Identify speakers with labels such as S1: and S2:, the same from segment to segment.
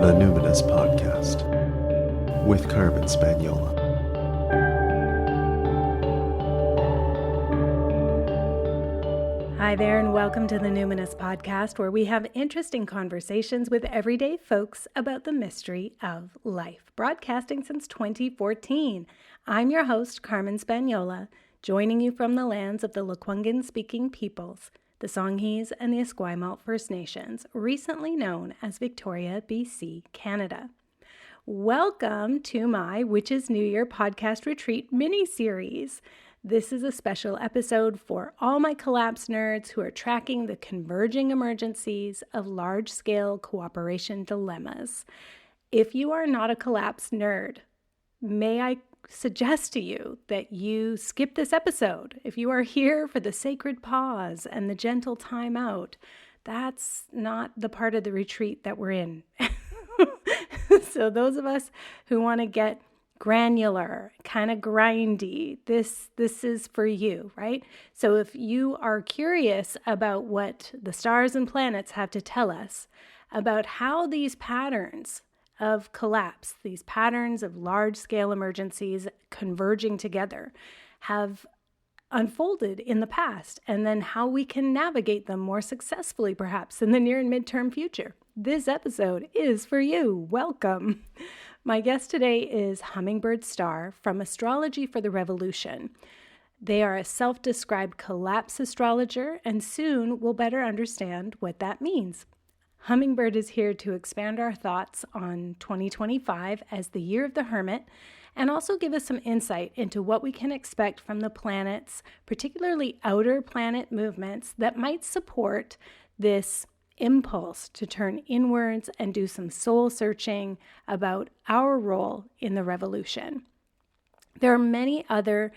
S1: The Numinous Podcast with Carmen Spaniola.
S2: Hi there, and welcome to the Numinous Podcast, where we have interesting conversations with everyday folks about the mystery of life. Broadcasting since 2014. I'm your host, Carmen Spaniola, joining you from the lands of the Lekwungen-speaking peoples, the Songhees and the Esquimalt First Nations, recently known as Victoria, BC, Canada. Welcome to my Witches New Year podcast retreat mini-series. This is a special episode for all my collapse nerds who are tracking the converging emergencies of large-scale cooperation dilemmas. If you are not a collapse nerd, may I suggest to you that you skip this episode. If you are here for the sacred pause and the gentle time out, that's not the part of the retreat that we're in. So those of us who want to get granular, kind of grindy, this is for you, right? So if you are curious about what the stars and planets have to tell us about how these patterns of collapse, these patterns of large-scale emergencies converging together have unfolded in the past, and then how we can navigate them more successfully, perhaps, in the near and midterm future. This episode is for you. Welcome. My guest today is Hummingbird Star from Astrology for the Revolution. They are a self-described collapse astrologer, and soon we'll better understand what that means. Hummingbird is here to expand our thoughts on 2025 as the year of the Hermit, and also give us some insight into what we can expect from the planets, particularly outer planet movements that might support this impulse to turn inwards and do some soul searching about our role in the revolution. There are many other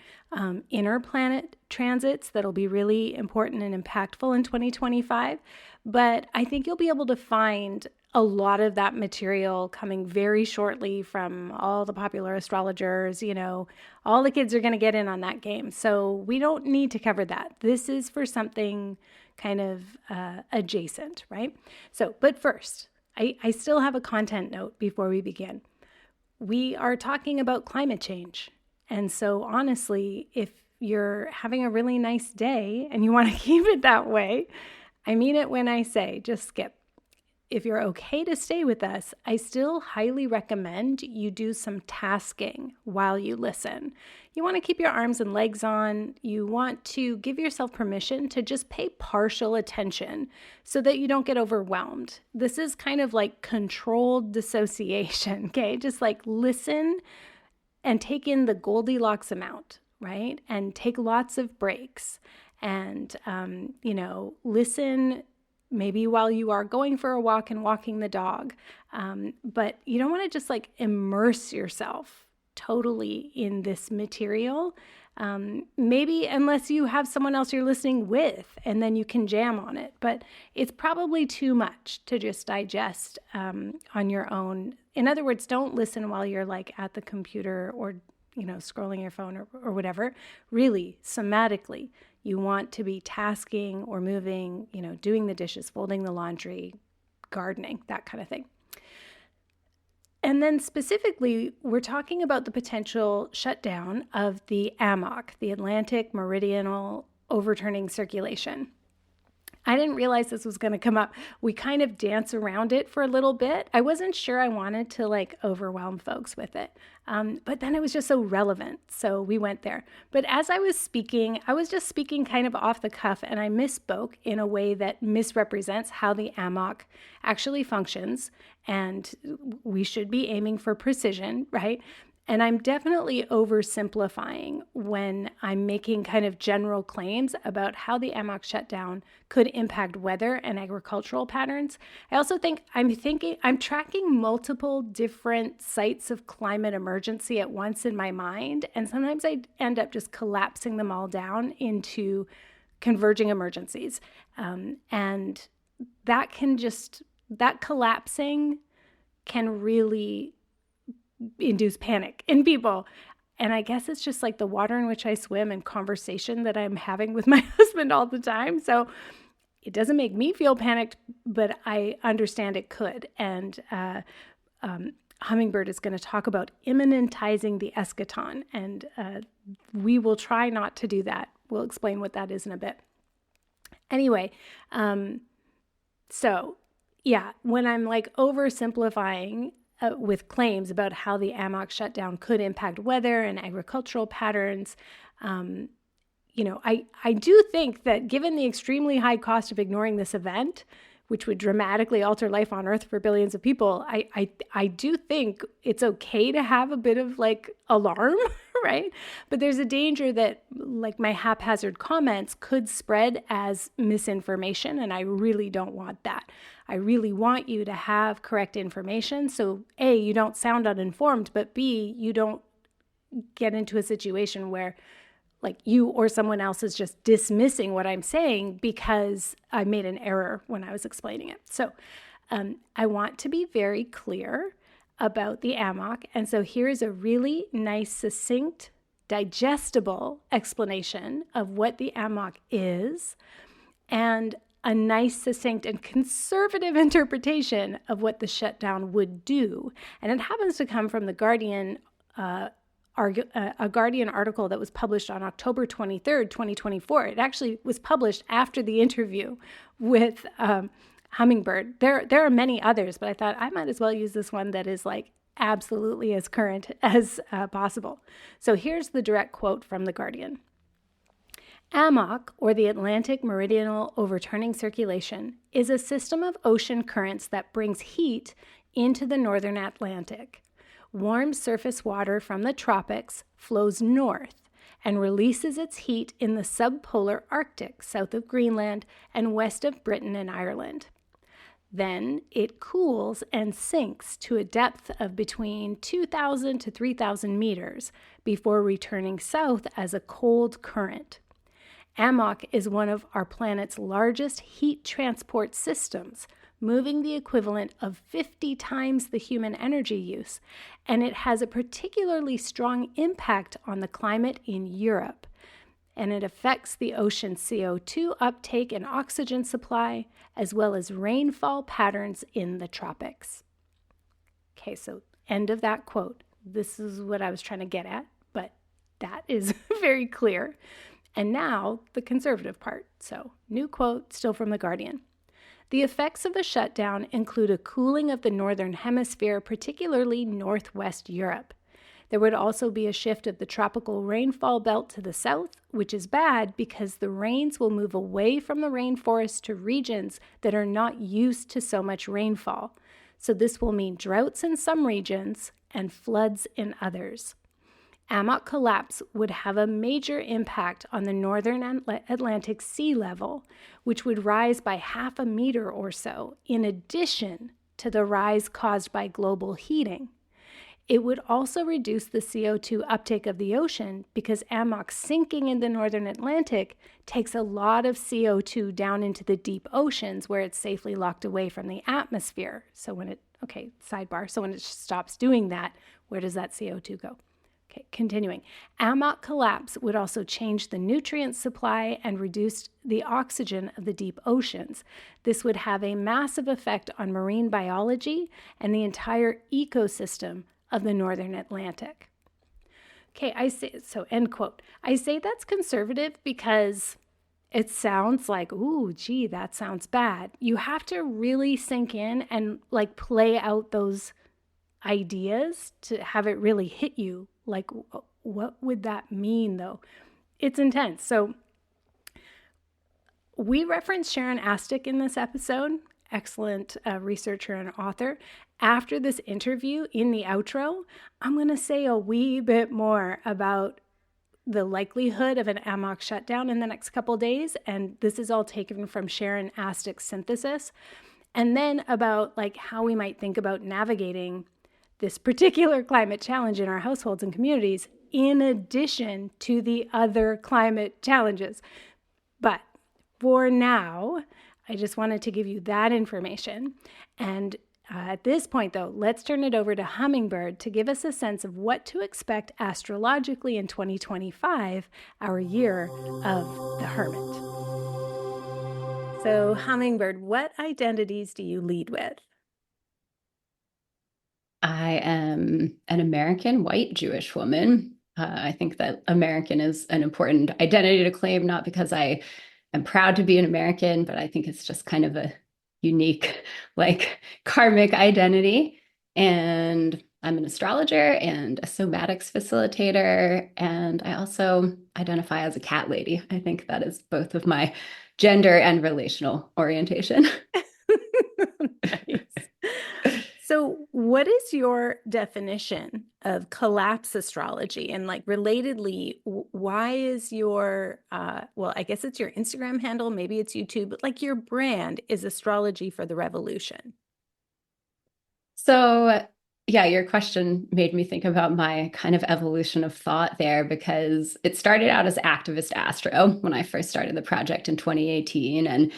S2: inner planet transits that'll be really important and impactful in 2025, but I think you'll be able to find a lot of that material coming very shortly from all the popular astrologers. You know, all the kids are going to get in on that game, so we don't need to cover that. This is for something kind of adjacent, right? So, but first, I still have a content note before we begin. We are talking about climate change. And so honestly, if you're having a really nice day and you want to keep it that way, I mean it when I say just skip. If you're okay to stay with us, I still highly recommend you do some tasking while you listen. You want to keep your arms and legs on. You want to give yourself permission to just pay partial attention so that you don't get overwhelmed. This is kind of like controlled dissociation, okay? Just like listen and take in the Goldilocks amount, right? And take lots of breaks and, listen maybe while you are going for a walk and walking the dog. But you don't want to just like immerse yourself totally in this material. Maybe unless you have someone else you're listening with, and then you can jam on it. But it's probably too much to just digest on your own. In other words, don't listen while you're like at the computer or, scrolling your phone or whatever. Really, somatically, you want to be tasking or moving, doing the dishes, folding the laundry, gardening, that kind of thing. And then specifically, we're talking about the potential shutdown of the AMOC, the Atlantic Meridional Overturning Circulation. I didn't realize this was going to come up. We kind of dance around it for a little bit. I wasn't sure I wanted to overwhelm folks with it. But then it was just so relevant. So we went there. But as I was speaking, I was just speaking kind of off the cuff, and I misspoke in a way that misrepresents how the AMOC actually functions. And we should be aiming for precision, right? And I'm definitely oversimplifying when I'm making kind of general claims about how the AMOC shutdown could impact weather and agricultural patterns. I also think I'm tracking multiple different sites of climate emergency at once in my mind. And sometimes I end up just collapsing them all down into converging emergencies. And that collapsing can really induce panic in people. And I guess it's just like the water in which I swim and conversation that I'm having with my husband all the time. So It doesn't make me feel panicked, but I understand it could. And Hummingbird is going to talk about immanentizing the eschaton, and we will try not to do that. We'll explain what that is in a bit. Anyway, so yeah, when I'm like oversimplifying with claims about how the AMOC shutdown could impact weather and agricultural patterns, I do think that given the extremely high cost of ignoring this event, which would dramatically alter life on Earth for billions of people, I do think it's okay to have a bit of like alarm, right? But there's a danger that like my haphazard comments could spread as misinformation, and I really don't want that. I really want you to have correct information. So A, you don't sound uninformed, but B, you don't get into a situation where like you or someone else is just dismissing what I'm saying because I made an error when I was explaining it. So I want to be very clear about the AMOC. And so here's a really nice, succinct, digestible explanation of what the AMOC is and a nice, succinct, and conservative interpretation of what the shutdown would do. And it happens to come from the Guardian a Guardian article that was published on October 23rd, 2024. It actually was published after the interview with Hummingbird. There are many others, but I thought I might as well use this one that is like absolutely as current as possible. So here's the direct quote from the Guardian. AMOC, or the Atlantic Meridional Overturning Circulation, is a system of ocean currents that brings heat into the northern Atlantic. Warm surface water from the tropics flows north and releases its heat in the subpolar Arctic, south of Greenland and west of Britain and Ireland. Then it cools and sinks to a depth of between 2,000 to 3,000 meters before returning south as a cold current. AMOC is one of our planet's largest heat transport systems, moving the equivalent of 50 times the human energy use, and it has a particularly strong impact on the climate in Europe, and it affects the ocean CO2 uptake and oxygen supply, as well as rainfall patterns in the tropics. Okay, so end of that quote. This is what I was trying to get at, but that is very clear. And now the conservative part. So, new quote, still from The Guardian. The effects of the shutdown include a cooling of the northern hemisphere, particularly northwest Europe. There would also be a shift of the tropical rainfall belt to the south, which is bad because the rains will move away from the rainforest to regions that are not used to so much rainfall. So this will mean droughts in some regions and floods in others. AMOC collapse would have a major impact on the northern Atlantic sea level, which would rise by 0.5 meters or so, in addition to the rise caused by global heating. It would also reduce the CO2 uptake of the ocean because AMOC sinking in the northern Atlantic takes a lot of CO2 down into the deep oceans where it's safely locked away from the atmosphere. So when it stops doing that, where does that CO2 go? Okay, continuing. AMOC collapse would also change the nutrient supply and reduce the oxygen of the deep oceans. This would have a massive effect on marine biology and the entire ecosystem of the northern Atlantic. Okay, end quote. I say that's conservative because it sounds like, ooh, gee, that sounds bad. You have to really sink in and like play out those ideas to have it really hit you. Like, what would that mean, though? It's intense. So we reference Sharon Astick in this episode, excellent researcher and author. After this interview, in the outro, I'm going to say a wee bit more about the likelihood of an AMOC shutdown in the next couple of days. And this is all taken from Sharon Astick's synthesis. And then about like how we might think about navigating this particular climate challenge in our households and communities, in addition to the other climate challenges. But for now, I just wanted to give you that information. And at this point, though, let's turn it over to Hummingbird to give us a sense of what to expect astrologically in 2025, our year of the Hermit. So, Hummingbird, what identities do you lead with?
S3: I am an American white Jewish woman. I think that American is an important identity to claim, not because I am proud to be an American, but I think it's just kind of a unique, like karmic identity. And I'm an astrologer and a somatics facilitator. And I also identify as a cat lady. I think that is both of my gender and relational orientation.
S2: Nice. So, what is your definition of collapse astrology? And like relatedly, why is your well, I guess it's your Instagram handle, maybe it's YouTube, but like your brand is Astrology for the Revolution.
S3: So, yeah, your question made me think about my kind of evolution of thought there because it started out as activist astro when I first started the project in 2018. And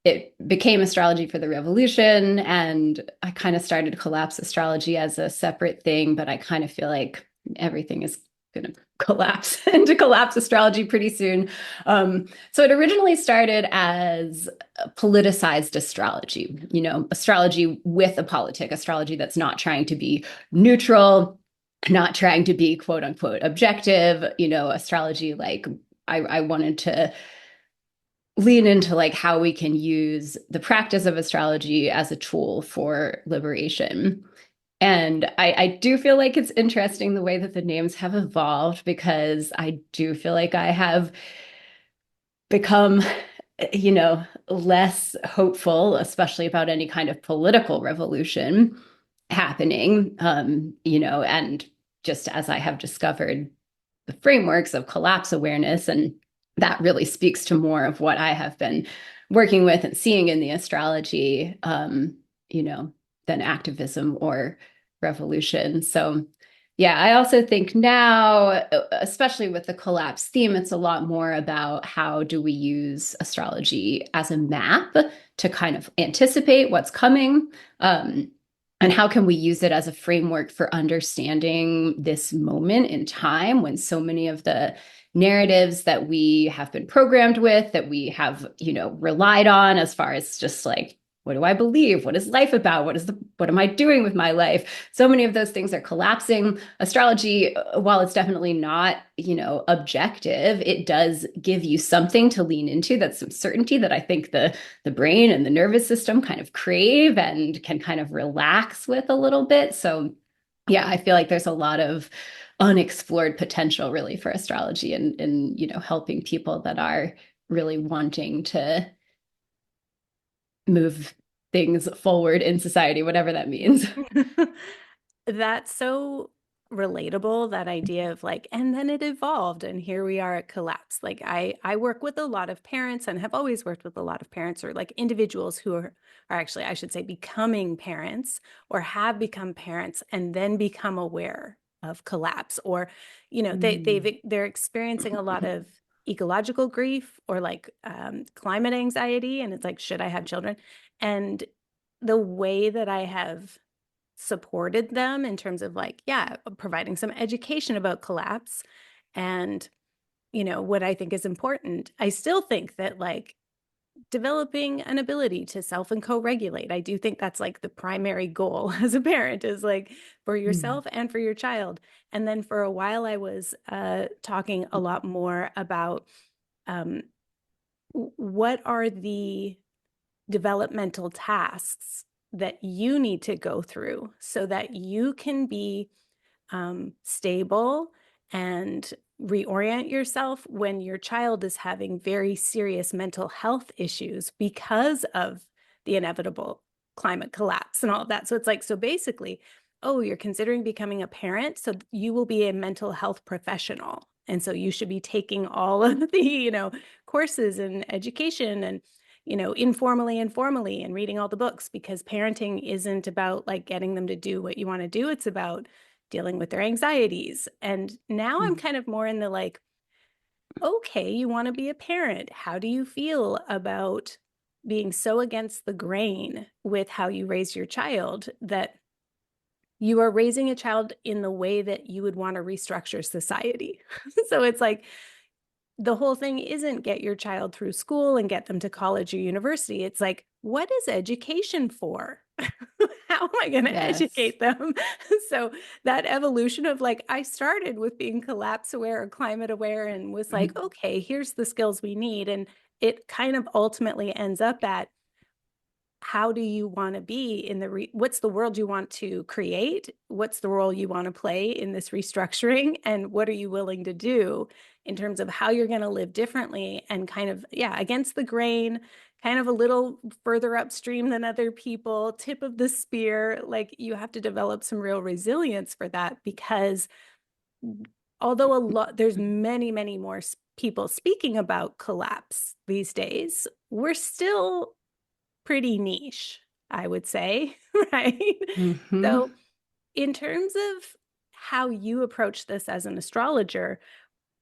S3: it became Astrology for the Revolution. And I kind of started Collapse Astrology as a separate thing, but I kind of feel like everything is going to collapse into Collapse Astrology pretty soon. So it originally started as politicized astrology, astrology with a politic, astrology that's not trying to be neutral, not trying to be quote unquote objective, astrology like I wanted to lean into like how we can use the practice of astrology as a tool for liberation. And I do feel like it's interesting the way that the names have evolved because I do feel like I have become, less hopeful, especially about any kind of political revolution happening, and just as I have discovered the frameworks of collapse awareness. And that really speaks to more of what I have been working with and seeing in the astrology, than activism or revolution. So, yeah, I also think now, especially with the collapse theme, it's a lot more about how do we use astrology as a map to kind of anticipate what's coming. And how can we use it as a framework for understanding this moment in time when so many of the narratives that we have been programmed with, that we have, relied on as far as just like, what do I believe? What is life about? What am I doing with my life? So many of those things are collapsing. Astrology, while it's definitely not, objective, it does give you something to lean into. That's some certainty that I think the brain and the nervous system kind of crave and can kind of relax with a little bit. So yeah, I feel like there's a lot of unexplored potential really for astrology and helping people that are really wanting to move things forward in society, whatever that means.
S2: That's so relatable, that idea of like, and then it evolved and here we are at collapse. Like I work with a lot of parents and have always worked with a lot of parents or like individuals who are actually, I should say, becoming parents or have become parents and then become aware of collapse, or they're experiencing a lot of ecological grief or like climate anxiety, and it's like, should I have children? And the way that I have supported them in terms of like, yeah, providing some education about collapse and, what I think is important. I still think that like developing an ability to self and co-regulate, I do think that's like the primary goal as a parent, is like for yourself and for your child. And then for a while, I was talking a lot more about what are the developmental tasks that you need to go through so that you can be stable and reorient yourself when your child is having very serious mental health issues because of the inevitable climate collapse and all of that. So it's like, so basically, oh, you're considering becoming a parent, so you will be a mental health professional. And so you should be taking all of the, courses and education and, informally and formally, and reading all the books, because parenting isn't about like getting them to do what you want to do. It's about dealing with their anxieties. And now I'm kind of more in the like, okay, you want to be a parent. How do you feel about being so against the grain with how you raise your child that you are raising a child in the way that you would want to restructure society? So it's like, the whole thing isn't get your child through school and get them to college or university. It's like, what is education for? How am I going to
S3: Yes.
S2: educate them? So that evolution of like, I started with being collapse aware or climate aware and was like,
S3: Mhm.
S2: okay, here's the skills we need. And it kind of ultimately ends up at how do you want to be in what's the world you want to create? What's the role you want to play in this restructuring? And what are you willing to do in terms of how you're going to live differently and kind of, yeah, against the grain, kind of a little further upstream than other people, tip of the spear. Like you have to develop some real resilience for that because although there's many more people speaking about collapse these days, we're still pretty niche, I would say, right?
S3: Mhm.
S2: So, in terms of how you approach this as an astrologer,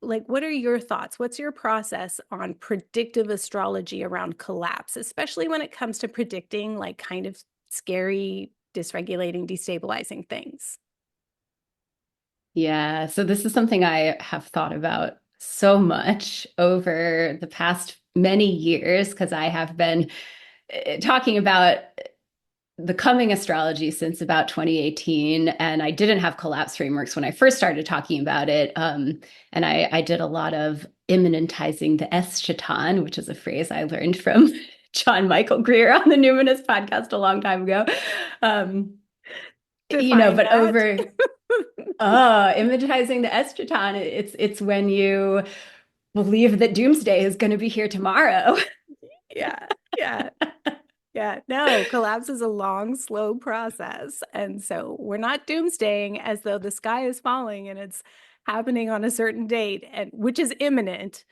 S2: like what are your thoughts? What's your process on predictive astrology around collapse, especially when it comes to predicting like kind of scary, dysregulating, destabilizing things?
S3: Yeah. So this is something I have thought about so much over the past many years because I have been talking about the coming astrology since about 2018. And I didn't have collapse frameworks when I first started talking about it. And I did a lot of immanentizing the eschaton, which is a phrase I learned from John Michael Greer on the Numinous podcast a long time ago. Um,
S2: Define
S3: but
S2: that.
S3: over immanentizing the eschaton, it's when you believe that doomsday is going to be here tomorrow.
S2: Yeah. Yeah. Yeah, no, collapse is a long, slow process. And so we're not doomsdaying as though the sky is falling and it's happening on a certain date and which is imminent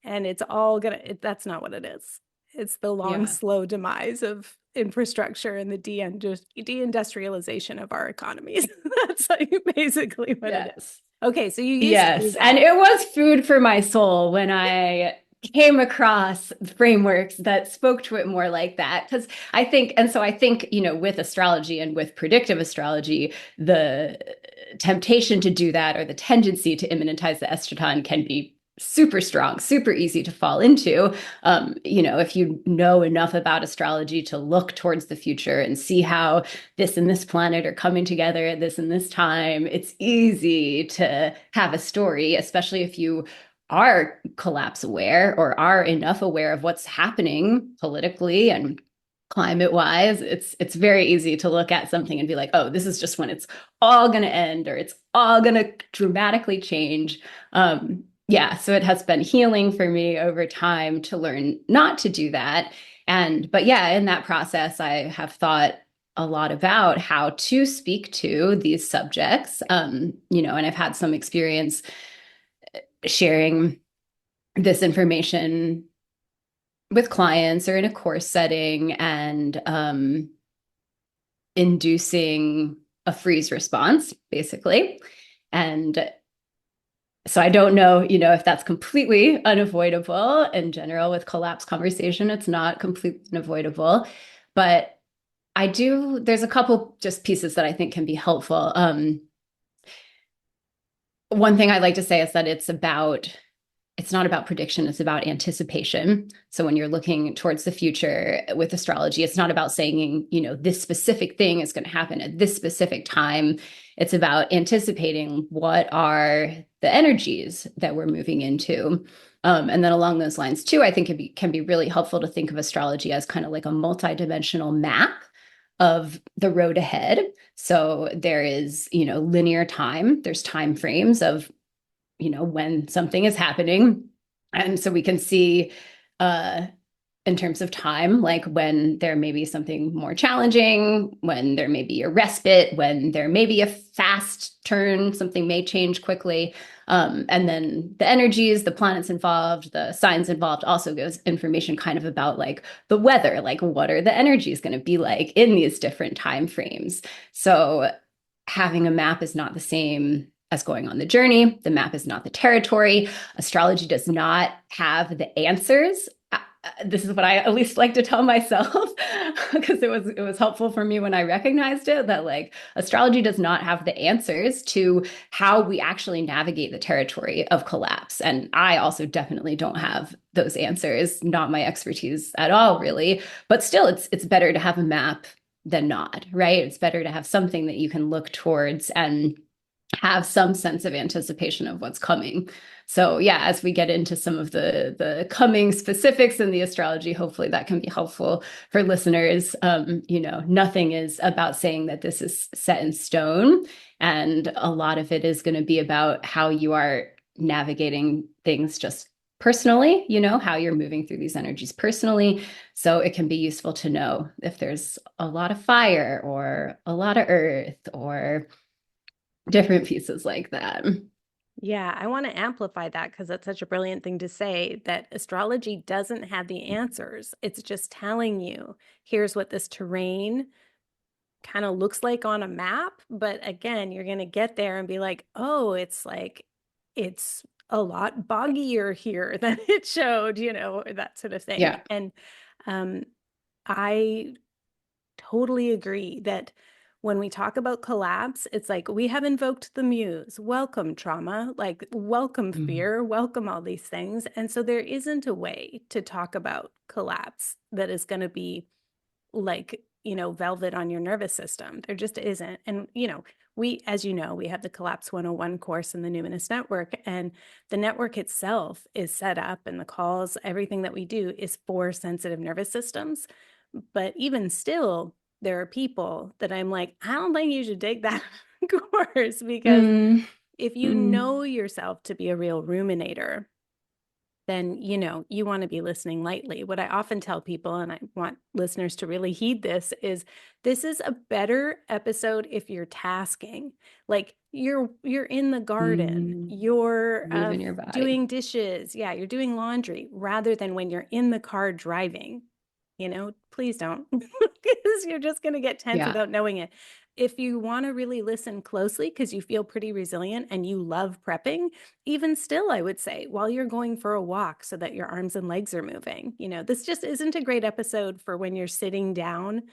S2: and it's all gonna that's not what it is. It's the long,
S3: Yeah.
S2: slow demise of infrastructure and the deindustrialization of our economies. That's like basically what it is.
S3: Yes.
S2: Okay, so you used to do
S3: Yes. And
S2: that.
S3: it was food for my soul when I came across frameworks that spoke to it more like that. Because I think, with astrology and with predictive astrology, the temptation to do that or the tendency to immanentize the eschaton can be super strong, super easy to fall into. If you know enough about astrology to look towards the future and see how this and this planet are coming together at this and this time, it's easy to have a story, especially if you are collapse aware or are enough aware of what's happening politically and climate wise. It's very easy to look at something and be like, oh, this is just when it's all going to end or it's all going to dramatically change. Yeah, so it has been healing for me over time to learn not to do that. But yeah, in that process, I have thought a lot about how to speak to these subjects. And I've had some experience sharing this information with clients or in a course setting and inducing a freeze response, basically. And so I don't know, if that's completely unavoidable in general with collapse conversation. It's not completely unavoidable, but there's a couple just pieces that I think can be helpful. One thing I like to say is that it's not about prediction, it's about anticipation. So when you're looking towards the future with astrology, it's not about saying, this specific thing is going to happen at this specific time. It's about anticipating what are the energies that we're moving into. And then along those lines too, I think it can be really helpful to think of astrology as kind of like a multidimensional map of the road ahead. So there is, linear time, there's time frames of when something is happening. And so we can see in terms of time, like when there may be something more challenging, when there may be a respite, when there may be a fast turn, something may change quickly. And then the energies, the planets involved, the signs involved also gives information kind of about like the weather, like what are the energies going to be like in these different time frames. So having a map is not the same as going on the journey. The map is not the territory. Astrology does not have the answers. This is what I at least like to tell myself because it was helpful for me when I recognized it that like astrology does not have the answers to how we actually navigate the territory of collapse. And I also definitely don't have those answers, not my expertise at all, really. But still, it's better to have a map than not, right? It's better to have something that you can look towards and have some sense of anticipation of what's coming. So yeah, as we get into some of the coming specifics in the astrology, hopefully that can be helpful for listeners. Nothing is about saying that this is set in stone, and a lot of it is going to be about how you are navigating things just personally, how you're moving through these energies personally. So it can be useful to know if there's a lot of fire or a lot of earth or different pieces like that.
S2: Yeah, I want to amplify that because that's such a brilliant thing to say, that astrology doesn't have the answers. It's just telling you, here's what this terrain kind of looks like on a map. But again, you're going to get there and be like, oh, it's a lot boggier here than it showed, or that sort of thing.
S3: Yeah.
S2: And I totally agree that when we talk about collapse, it's like we have invoked the muse. Welcome trauma, like welcome fear, welcome all these things. And so there isn't a way to talk about collapse that is going to be like, velvet on your nervous system. There just isn't. And, we, as you know, we have the Collapse 101 course in the Numinous Network, and the network itself is set up, and the calls, everything that we do is for sensitive nervous systems. But even still, there are people that I'm like, I don't think you should take that course, because if you know yourself to be a real ruminator, then, you want to be listening lightly. What I often tell people, and I want listeners to really heed this is a better episode if you're tasking. Like you're in the garden, you're
S3: moving your body,
S2: doing dishes. Yeah, you're doing laundry, rather than when you're in the car driving. Please don't, because you're just going to get tense without knowing it. If you want to really listen closely because you feel pretty resilient and you love prepping, even still, I would say, while you're going for a walk so that your arms and legs are moving, this just isn't a great episode for when you're sitting down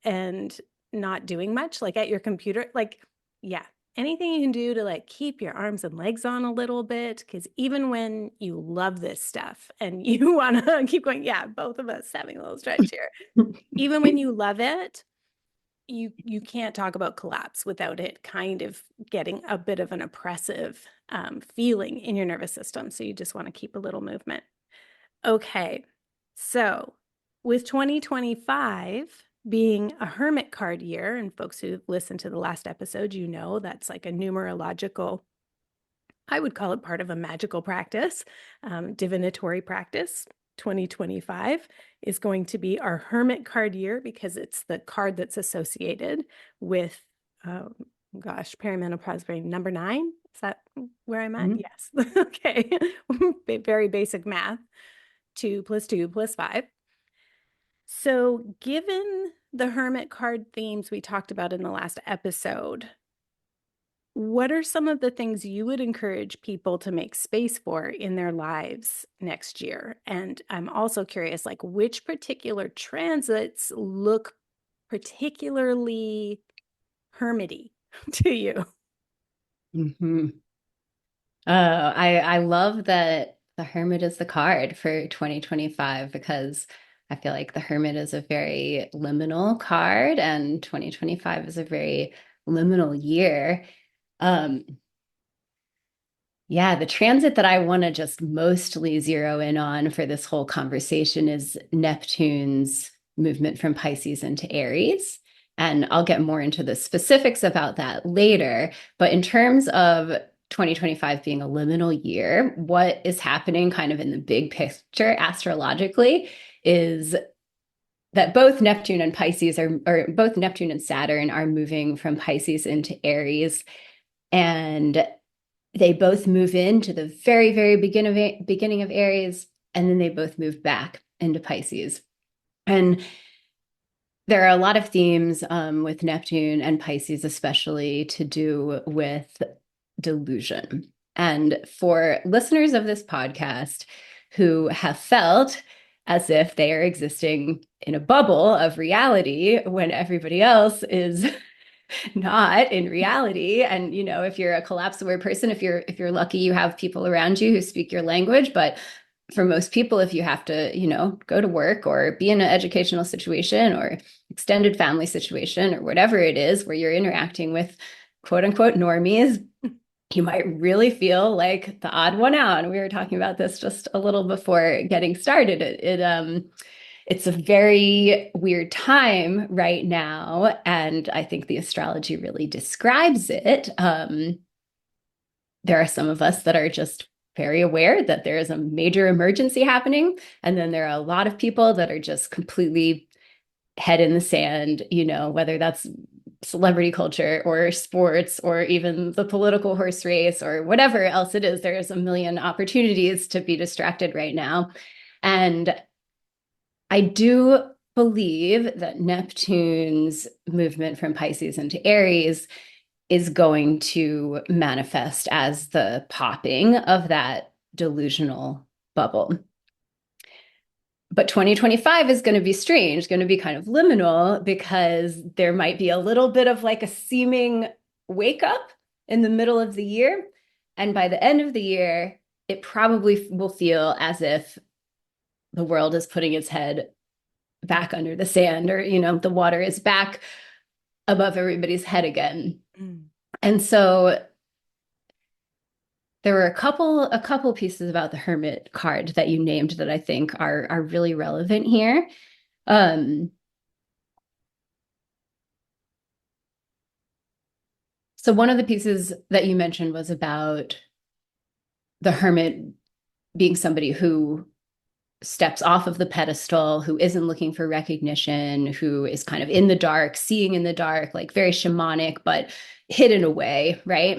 S2: and not doing much, like at your computer. Like, yeah, anything you can do to like keep your arms and legs on a little bit, because even when you love this stuff and you want to keep going, yeah, both of us having a little stretch here, even when you love it, you can't talk about collapse without it kind of getting a bit of an oppressive feeling in your nervous system. So you just want to keep a little movement. Okay, so with 2025 being a Hermit card year, and folks who listened to the last episode, that's like a numerological, I would call it part of a magical practice, divinatory practice. 2025 is going to be our Hermit card year because it's the card that's associated with, perimenopause brain number 9. Is that where I'm at? Yes. Okay. Very basic math. 2 + 2 + 5. So given the Hermit card themes we talked about in the last episode, what are some of the things you would encourage people to make space for in their lives next year? And I'm also curious, like, which particular transits look particularly hermity to you?
S3: I love that the Hermit is the card for 2025, because I feel like the Hermit is a very liminal card, and 2025 is a very liminal year. The transit that I want to just mostly zero in on for this whole conversation is Neptune's movement from Pisces into Aries. And I'll get more into the specifics about that later. But in terms of 2025 being a liminal year, what is happening kind of in the big picture astrologically is that both Neptune and Pisces or both Neptune and Saturn are moving from Pisces into Aries. And they both move into the very, very beginning of Aries, and then they both move back into Pisces. And there are a lot of themes with Neptune and Pisces, especially to do with delusion. And for listeners of this podcast who have felt as if they are existing in a bubble of reality when everybody else is not in reality, and if you're a collapse aware person, if you're lucky, you have people around you who speak your language. But for most people, if you have to go to work or be in an educational situation or extended family situation or whatever it is where you're interacting with quote unquote normies, you might really feel like the odd one out. And we were talking about this just a little before getting started. It's a very weird time right now, and I think the astrology really describes it. There are some of us that are just very aware that there is a major emergency happening, and then there are a lot of people that are just completely head in the sand, whether that's celebrity culture or sports or even the political horse race or whatever else it is. There's a million opportunities to be distracted right now. And I do believe that Neptune's movement from Pisces into Aries is going to manifest as the popping of that delusional bubble. But 2025 is going to be strange, going to be kind of liminal, because there might be a little bit of like a seeming wake up in the middle of the year. And by the end of the year, it probably will feel as if the world is putting its head back under the sand, or, the water is back above everybody's head again. Mm. And so there were a couple pieces about the Hermit card that you named that I think are really relevant here. So one of the pieces that you mentioned was about the Hermit being somebody who steps off of the pedestal, who isn't looking for recognition, who is kind of in the dark, seeing in the dark, like very shamanic, but hidden away, right?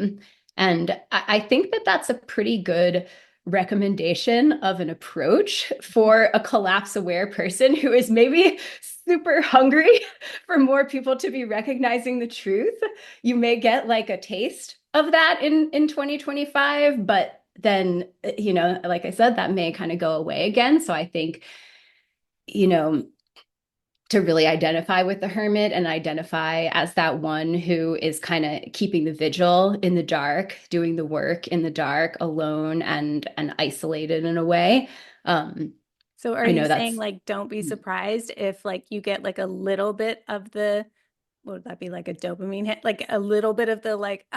S3: And I think that that's a pretty good recommendation of an approach for a collapse-aware person who is maybe super hungry for more people to be recognizing the truth. You may get like a taste of that in 2025, but then, like I said, that may kind of go away again. So I think, to really identify with the Hermit and identify as that one who is kind of keeping the vigil in the dark, doing the work in the dark, alone and isolated in a way.
S2: So are you saying like, don't be surprised if like you get like a little bit of the, what would that be, like a dopamine hit, like a little bit of the like,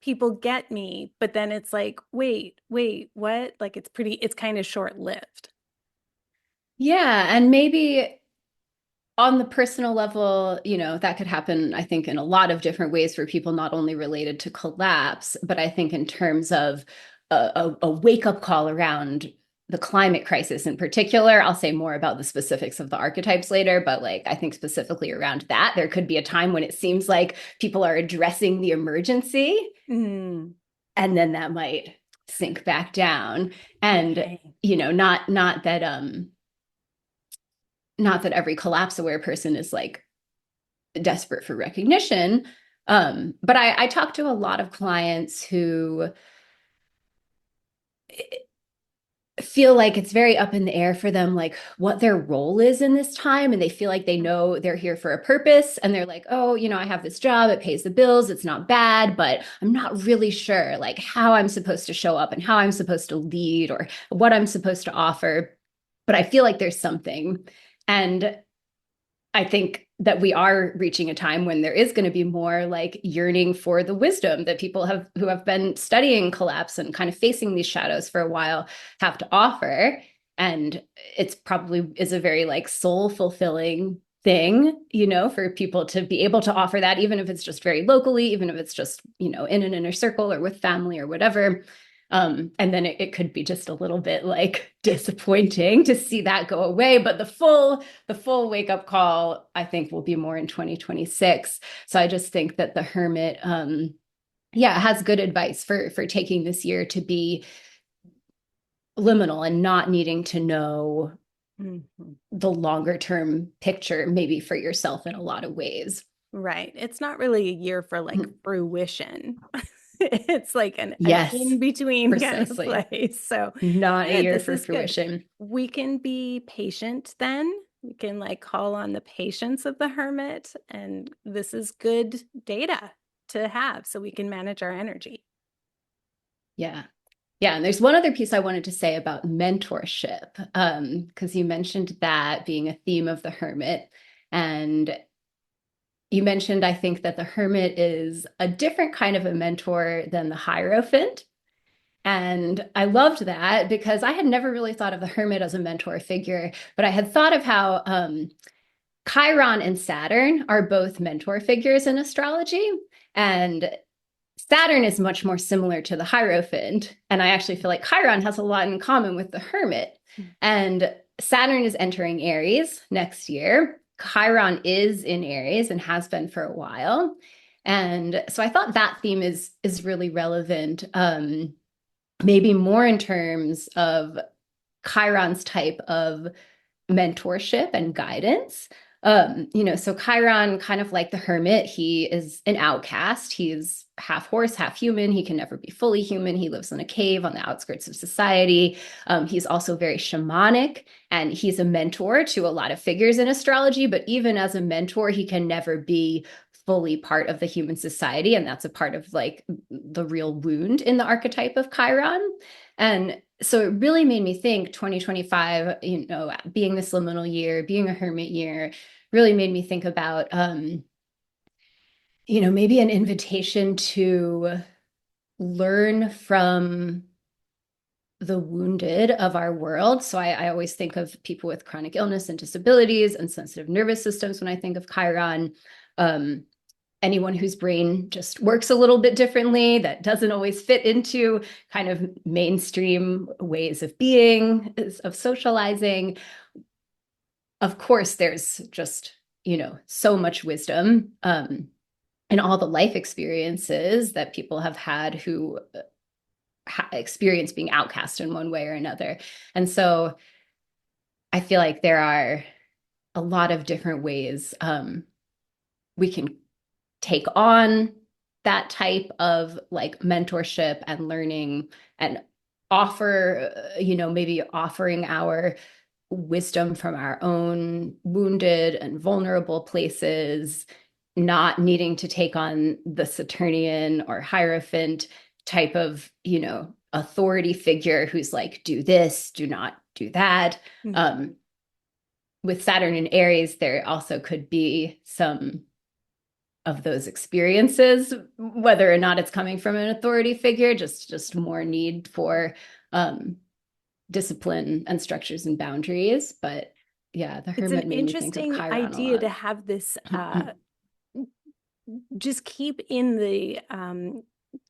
S2: people get me, but then it's like, wait, what? Like it's kind of short-lived.
S3: Yeah. And maybe on the personal level, that could happen, I think, in a lot of different ways for people, not only related to collapse, but I think in terms of a wake-up call around the climate crisis in particular. I'll say more about the specifics of the archetypes later, but like I think specifically around that, there could be a time when it seems like people are addressing the emergency, and then that might sink back down. And
S2: okay.
S3: Not that every collapse-aware person is like desperate for recognition. But I talk to a lot of clients who feel like it's very up in the air for them, like what their role is in this time. And they feel like they know they're here for a purpose. And they're like, oh, I have this job, it pays the bills, it's not bad, but I'm not really sure like how I'm supposed to show up and how I'm supposed to lead or what I'm supposed to offer. But I feel like there's something. And I think that we are reaching a time when there is going to be more like yearning for the wisdom that people who have been studying collapse and kind of facing these shadows for a while have to offer. And it's probably is a very like soul fulfilling thing, for people to be able to offer that, even if it's just very locally, even if it's just, in an inner circle or with family or whatever. And then it could be just a little bit like disappointing to see that go away. But the full wake up call, I think, will be more in 2026. So I just think that the Hermit, has good advice for taking this year to be liminal and not needing to know the longer term picture, maybe for yourself in a lot of ways.
S2: Right. It's not really a year for like fruition. It's like an in-between
S3: precisely.
S2: kind of place. So
S3: not a year for fruition.
S2: Good. We can be patient then. We can like call on the patience of the Hermit. And this is good data to have so we can manage our energy.
S3: Yeah. Yeah. And there's one other piece I wanted to say about mentorship, because you mentioned that being a theme of the Hermit. And you mentioned, I think, that the Hermit is a different kind of a mentor than the Hierophant. And I loved that because I had never really thought of the Hermit as a mentor figure, but I had thought of how Chiron and Saturn are both mentor figures in astrology. And Saturn is much more similar to the Hierophant. And I actually feel like Chiron has a lot in common with the Hermit. And Saturn is entering Aries next year. Chiron is in Aries and has been for a while. And so I thought that theme is really relevant, maybe more in terms of Chiron's type of mentorship and guidance. So Chiron, kind of like the Hermit, he is an outcast. He's half horse, half human. He can never be fully human. He lives in a cave on the outskirts of society. He's also very shamanic, and he's a mentor to a lot of figures in astrology. But even as a mentor, he can never be fully part of the human society. And that's a part of like the real wound in the archetype of Chiron. And so it really made me think 2025, being this liminal year, being a Hermit year, really made me think about, maybe an invitation to learn from the wounded of our world. So I always think of people with chronic illness and disabilities and sensitive nervous systems when I think of Chiron. Anyone whose brain just works a little bit differently, that doesn't always fit into kind of mainstream ways of being, of socializing. Of course, there's just, so much wisdom in all the life experiences that people have had who experience being outcast in one way or another. And so I feel like there are a lot of different ways we can take on that type of like mentorship and learning and offer, maybe offering our wisdom from our own wounded and vulnerable places, not needing to take on the Saturnian or Hierophant type of, authority figure who's like, do this, do not do that. Mm-hmm. With Saturn and Aries, there also could be some of those experiences, whether or not it's coming from an authority figure, just more need for discipline and structures and boundaries. But yeah, the Hermit made me think of Chiron a lot.
S2: It's an interesting idea to have this, just keep in the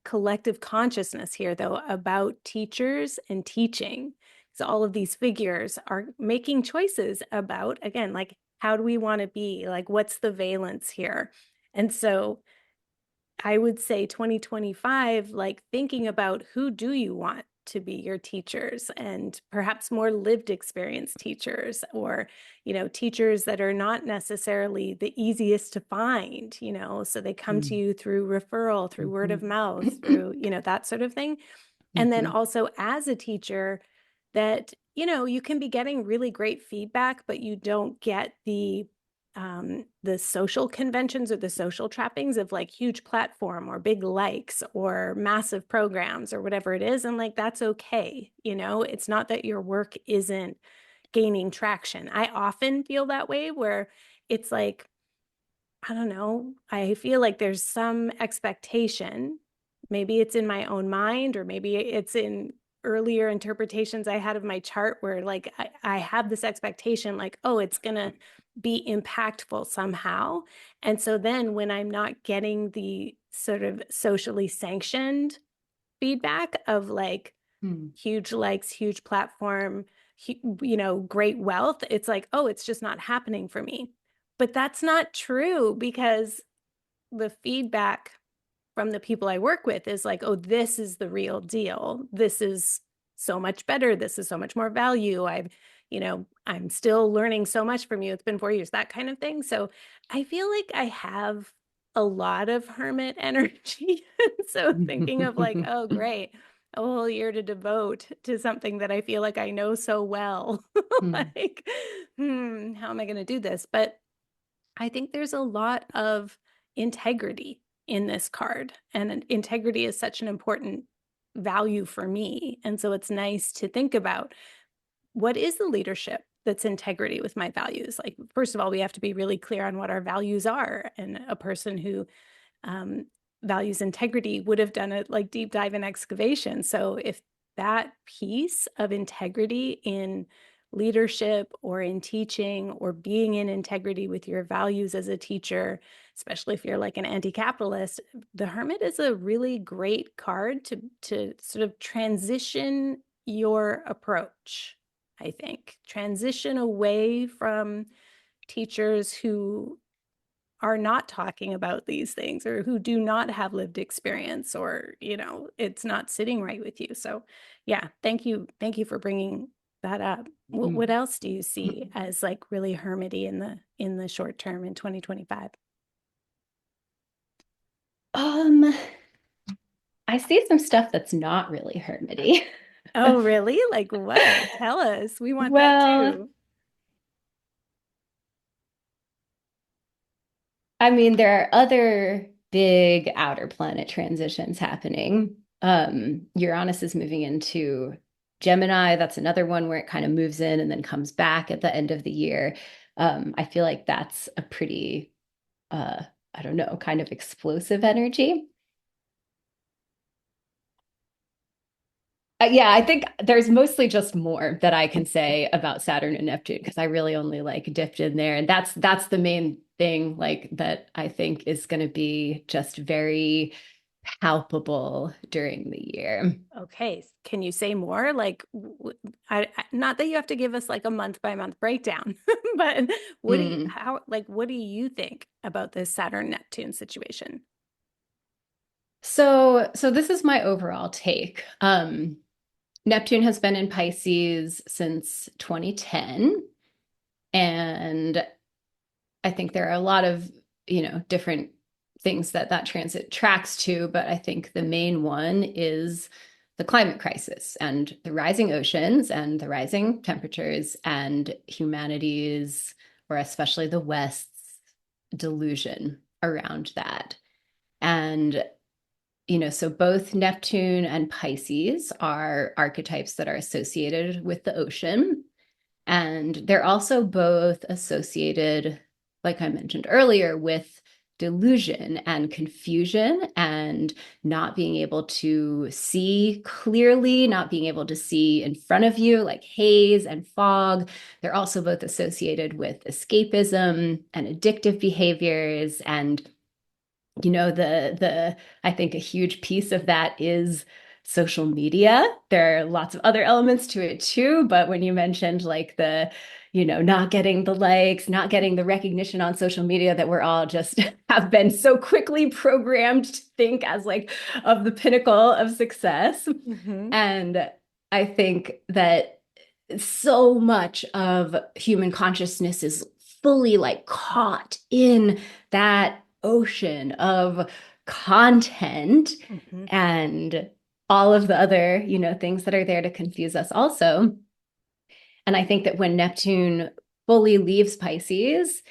S2: collective consciousness here, though, about teachers and teaching. So all of these figures are making choices about, again, like, how do we want to be? Like, what's the valence here? And so I would say 2025, like thinking about who do you want to be your teachers, and perhaps more lived experience teachers, or, teachers that are not necessarily the easiest to find, so they come to you through referral, through word of mouth, through, that sort of thing. And then also as a teacher that, you can be getting really great feedback, but you don't get the social conventions or the social trappings of like huge platform or big likes or massive programs or whatever it is. And like, that's okay. It's not that your work isn't gaining traction. I often feel that way, where it's like, I don't know, I feel like there's some expectation. Maybe it's in my own mind, or maybe it's in earlier interpretations I had of my chart, where like I have this expectation, like, oh, it's going to be impactful somehow. And so then when I'm not getting the sort of socially sanctioned feedback of like huge likes, huge platform, great wealth, it's like, oh, it's just not happening for me. But that's not true, because the feedback from the people I work with is like, oh, this is the real deal. This is so much better. This is so much more value. I'm still learning so much from you. It's been 4 years, that kind of thing. So I feel like I have a lot of Hermit energy. So thinking of like, oh, great, a whole year to devote to something that I feel like I know so well. Like, how am I going to do this? But I think there's a lot of integrity in this card, and integrity is such an important value for me. And so it's nice to think about, what is the leadership that's integrity with my values. Like, first of all, we have to be really clear on what our values are. And a person who values integrity would have done a like deep dive in excavation. So if that piece of integrity in leadership or in teaching or being in integrity with your values as a teacher, especially if you're like an anti-capitalist, the Hermit is a really great card to sort of transition your approach. I think transition away from teachers who are not talking about these things or who do not have lived experience, or, you know, it's not sitting right with you. So yeah, thank you for bringing that up. What else do you see as like really hermity in the short term in 2025?
S3: I see some stuff that's not really hermity.
S2: Oh, really? Like what? Tell us. We want that
S3: Well,
S2: too.
S3: I mean, there are other big outer planet transitions happening. Uranus is moving into Gemini. That's another one where it kind of moves in and then comes back at the end of the year. I feel like that's a pretty, I don't know, kind of explosive energy. Yeah, I think there's mostly just more that I can say about Saturn and Neptune because I really only like dipped in there, and that's the main thing like that I think is going to be just very palpable during the year.
S2: Okay. Can you say more? Like, not that you have to give us like a month by month breakdown, but
S3: Mm.
S2: what do you think about this Saturn Neptune situation?
S3: So this is my overall take. Neptune has been in Pisces since 2010, and I think there are a lot of, different things that transit tracks to, but I think the main one is the climate crisis and the rising oceans and the rising temperatures and humanity's, or especially the West's, delusion around that. And, so both Neptune and Pisces are archetypes that are associated with the ocean. And they're also both associated, like I mentioned earlier, with delusion and confusion and not being able to see clearly, not being able to see in front of you, like haze and fog. They're also both associated with escapism and addictive behaviors. And the I think a huge piece of that is social media. There are lots of other elements to it too, but when you mentioned like the, not getting the likes, not getting the recognition on social media that we're all just have been so quickly programmed to think as like of the pinnacle of success.
S2: Mm-hmm.
S3: And I think that so much of human consciousness is fully like caught in that ocean of content
S2: Mm-hmm.
S3: and all of the other, things that are there to confuse us also. And I think that when Neptune fully leaves Pisces,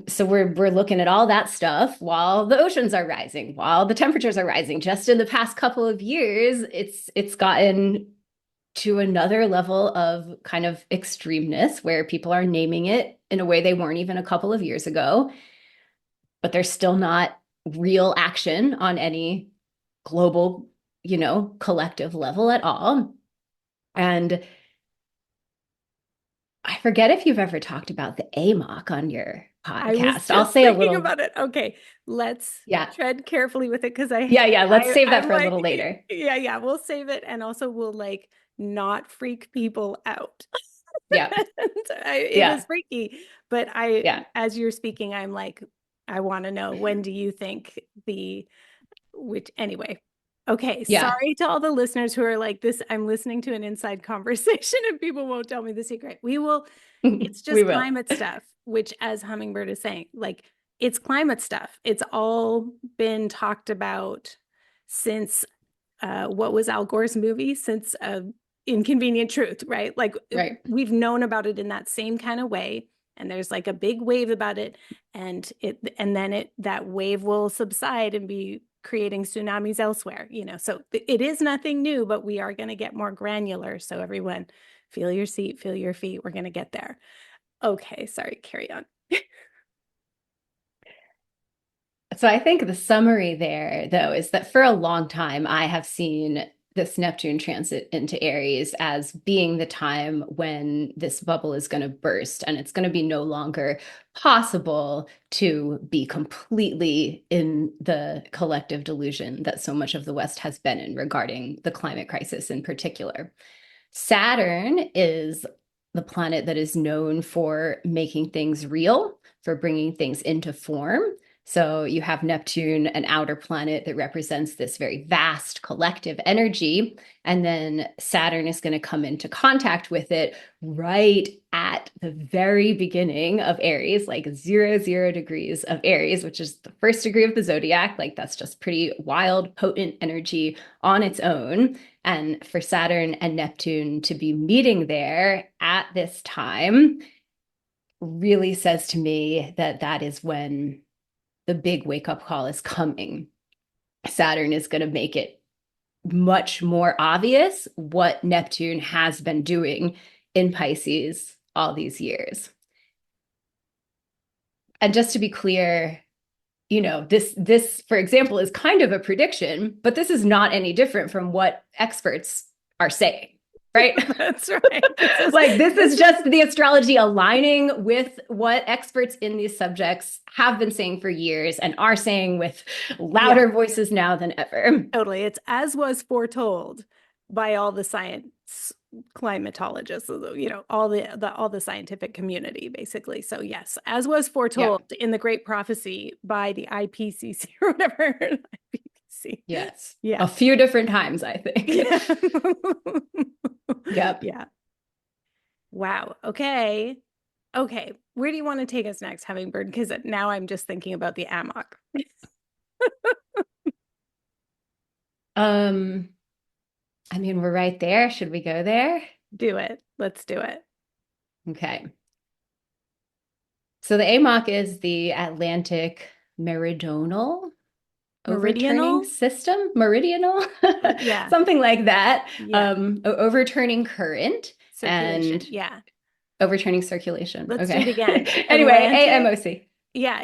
S3: so we're looking at all that stuff while the oceans are rising, while the temperatures are rising. Just in the past couple of years, it's gotten to another level of kind of extremeness where people are naming it in a way they weren't even a couple of years ago, but there's still not real action on any global, collective level at all. And I forget if you've ever talked about the AMOC on your
S2: I was
S3: podcast. I'll
S2: just
S3: say a
S2: thinking
S3: little,
S2: about it. Okay, let's
S3: yeah,
S2: tread carefully with it because
S3: yeah. Let's save that
S2: I'm
S3: for a
S2: like,
S3: little later.
S2: yeah, we'll save it, and also we'll like not freak people out.
S3: Yeah,
S2: It is
S3: yeah,
S2: freaky, but
S3: yeah.
S2: as you're speaking, I'm like, I want to know, when do you think which anyway. Okay,
S3: Yeah,
S2: sorry to all the listeners who are like this. I'm listening to an inside conversation and people won't tell me the secret. It's
S3: we
S2: just
S3: will.
S2: climate stuff, which, as Hummingbird is saying, like, it's climate stuff. It's all been talked about since what was Al Gore's movie? Since Inconvenient Truth, right? Like,
S3: Right.
S2: we've known about it in that same kind of way. And there's like a big wave about it, and then that wave will subside and be creating tsunamis elsewhere, So it is nothing new, but we are going to get more granular. So everyone Feel your seat, feel your feet. We're going to get there. Okay, sorry, carry on.
S3: So I think the summary there, though, is that for a long time, I have seen this Neptune transit into Aries as being the time when this bubble is going to burst, and it's going to be no longer possible to be completely in the collective delusion that so much of the West has been in regarding the climate crisis in particular. Saturn is the planet that is known for making things real, for bringing things into form. So you have Neptune, an outer planet that represents this very vast collective energy. And then Saturn is going to come into contact with it right at the very beginning of Aries, like 00 degrees of Aries, which is the first degree of the zodiac. Like that's just pretty wild, potent energy on its own. And for Saturn and Neptune to be meeting there at this time really says to me that that is when the big wake up call is coming. Saturn is going to make it much more obvious what Neptune has been doing in Pisces all these years. And just to be clear, you know, this, for example, is kind of a prediction, but this is not any different from what experts are saying. Right?
S2: That's right.
S3: This is just the astrology aligning with what experts in these subjects have been saying for years and are saying with louder voices now than ever.
S2: Totally. It's as was foretold by all the science climatologists, you know, all the scientific community, basically. So yes, as was foretold in the Great Prophecy by the IPCC or whatever. IPCC.
S3: Yes.
S2: Yeah.
S3: A few different times, I think.
S2: Yeah.
S3: Yep.
S2: Yeah. Wow. Okay. Okay. Where do you want to take us next, Hummingbird? Because now I'm just thinking about the AMOC.
S3: I mean, we're right there. Should we go there?
S2: Do it. Let's do it.
S3: Okay. So the AMOC is the Atlantic Meridional overturning system, meridional,
S2: yeah,
S3: something like that.
S2: Yeah.
S3: Overturning current and overturning circulation.
S2: Let's do it again.
S3: Anyway, AMOC.
S2: Yeah.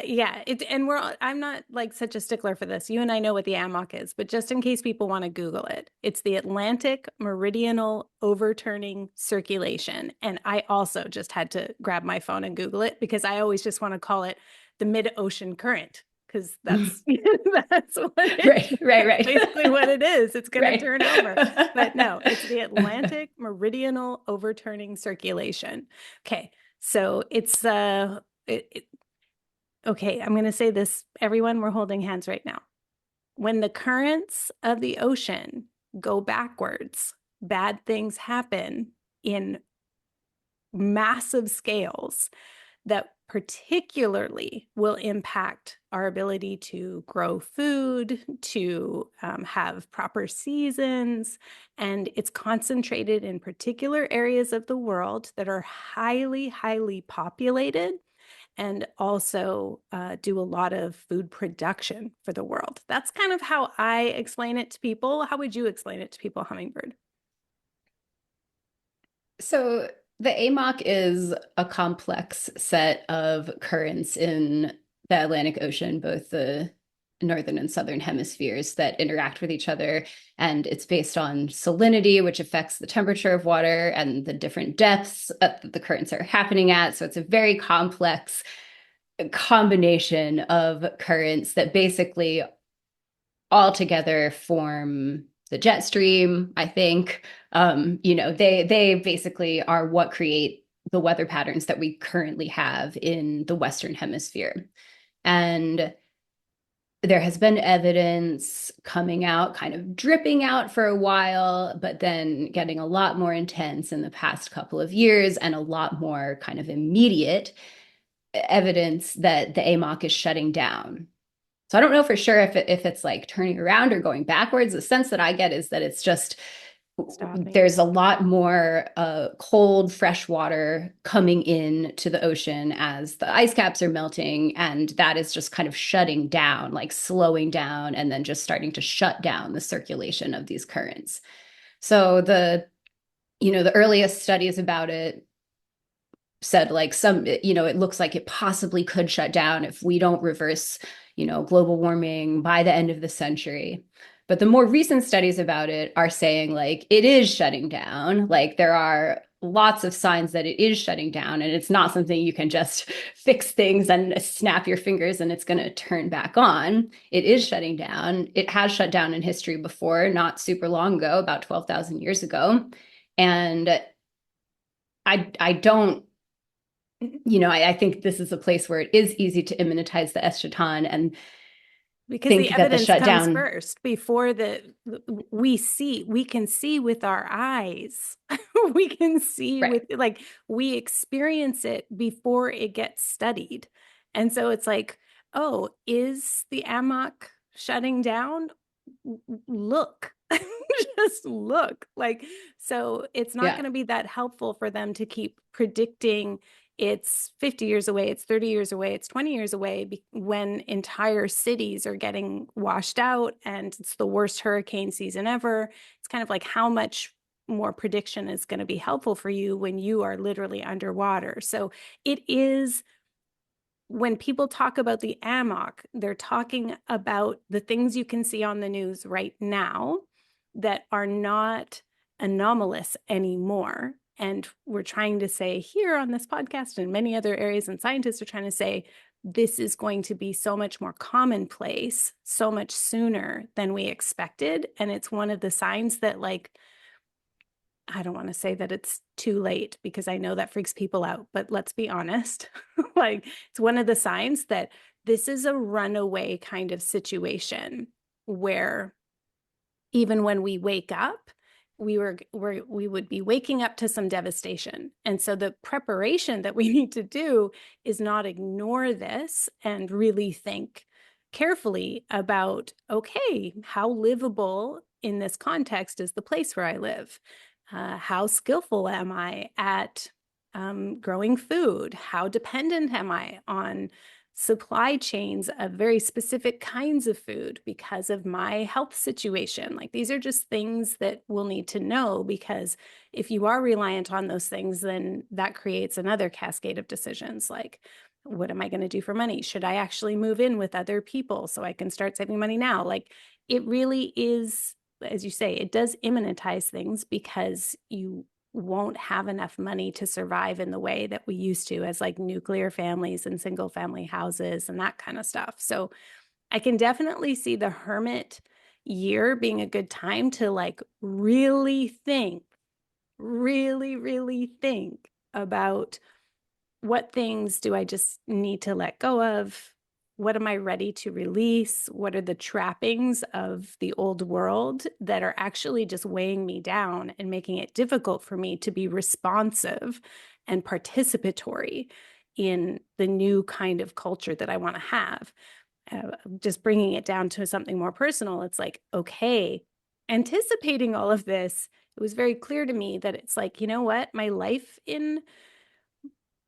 S2: And I'm not like such a stickler for this. You and I know what the AMOC is, but just in case people want to Google it, it's the Atlantic Meridional Overturning Circulation. And I also just had to grab my phone and Google it because I always just want to call it the mid-ocean current. Because that's what it is.
S3: Right.
S2: Basically what it is. It's going to turn over. But no, it's the Atlantic Meridional Overturning Circulation. Okay. So it's okay, I'm going to say this. Everyone, we're holding hands right now. When the currents of the ocean go backwards, bad things happen in massive scales that particularly will impact our ability to grow food, to have proper seasons. And it's concentrated in particular areas of the world that are highly, highly populated and also do a lot of food production for the world. That's kind of how I explain it to people. How would you explain it to people, Hummingbird?
S3: So the AMOC is a complex set of currents in the Atlantic Ocean, both the northern and southern hemispheres that interact with each other. And it's based on salinity, which affects the temperature of water and the different depths that the currents are happening at. So it's a very complex combination of currents that basically all together form the jet stream, I think. They basically are what create the weather patterns that we currently have in the Western Hemisphere. And there has been evidence coming out, kind of dripping out for a while, but then getting a lot more intense in the past couple of years and a lot more kind of immediate evidence that the AMOC is shutting down. So I don't know for sure if it's like turning around or going backwards. The sense that I get is that it's just there's a lot more cold, fresh water coming in to the ocean as the ice caps are melting. And that is just kind of shutting down, like slowing down, and then just starting to shut down the circulation of these currents. So the the earliest studies about it said like it looks like it possibly could shut down if we don't reverse, global warming by the end of the century. But the more recent studies about it are saying like it is shutting down. Like there are lots of signs that it is shutting down, and it's not something you can just fix things and snap your fingers and it's going to turn back on. It is shutting down. It has shut down in history before, not super long ago, about 12,000 years ago. And I don't I think this is a place where it is easy to immanentize the eschaton and
S2: because the
S3: think that the
S2: evidence comes
S3: shutdown
S2: first before we can see with our eyes. We can see
S3: right.
S2: with like we experience it before it gets studied. And so it's like, oh, is the amok shutting down? Look. Just look. Like, so it's not
S3: Yeah.
S2: going to be that helpful for them to keep predicting it's 50 years away, it's 30 years away, it's 20 years away when entire cities are getting washed out and it's the worst hurricane season ever. It's kind of like how much more prediction is going to be helpful for you when you are literally underwater. So it is, when people talk about the amok, they're talking about the things you can see on the news right now that are not anomalous anymore. And we're trying to say here on this podcast and many other areas, and scientists are trying to say this is going to be so much more commonplace, so much sooner than we expected. And it's one of the signs that, like, I don't want to say that it's too late because I know that freaks people out, but let's be honest. Like, it's one of the signs that this is a runaway kind of situation where even when we wake up, we would be waking up to some devastation. And so the preparation that we need to do is not ignore this and really think carefully about, okay, how livable in this context is the place where I live? How skillful am I at growing food? How dependent am I on supply chains of very specific kinds of food because of my health situation? Like, these are just things that we'll need to know, because if you are reliant on those things, then that creates another cascade of decisions. Like, what am I going to do for money? Should I actually move in with other people so I can start saving money now? Like, it really is, as you say, it does immanentize things because you won't have enough money to survive in the way that we used to as like nuclear families and single family houses and that kind of stuff. So I can definitely see the Hermit year being a good time to like really think, really think about what things do I just need to let go of? What am I ready to release? What are the trappings of the old world that are actually just weighing me down and making it difficult for me to be responsive and participatory in the new kind of culture that I want to have? Just bringing it down to something more personal, it's like, okay, anticipating all of this, it was very clear to me that it's like, you know what? My life in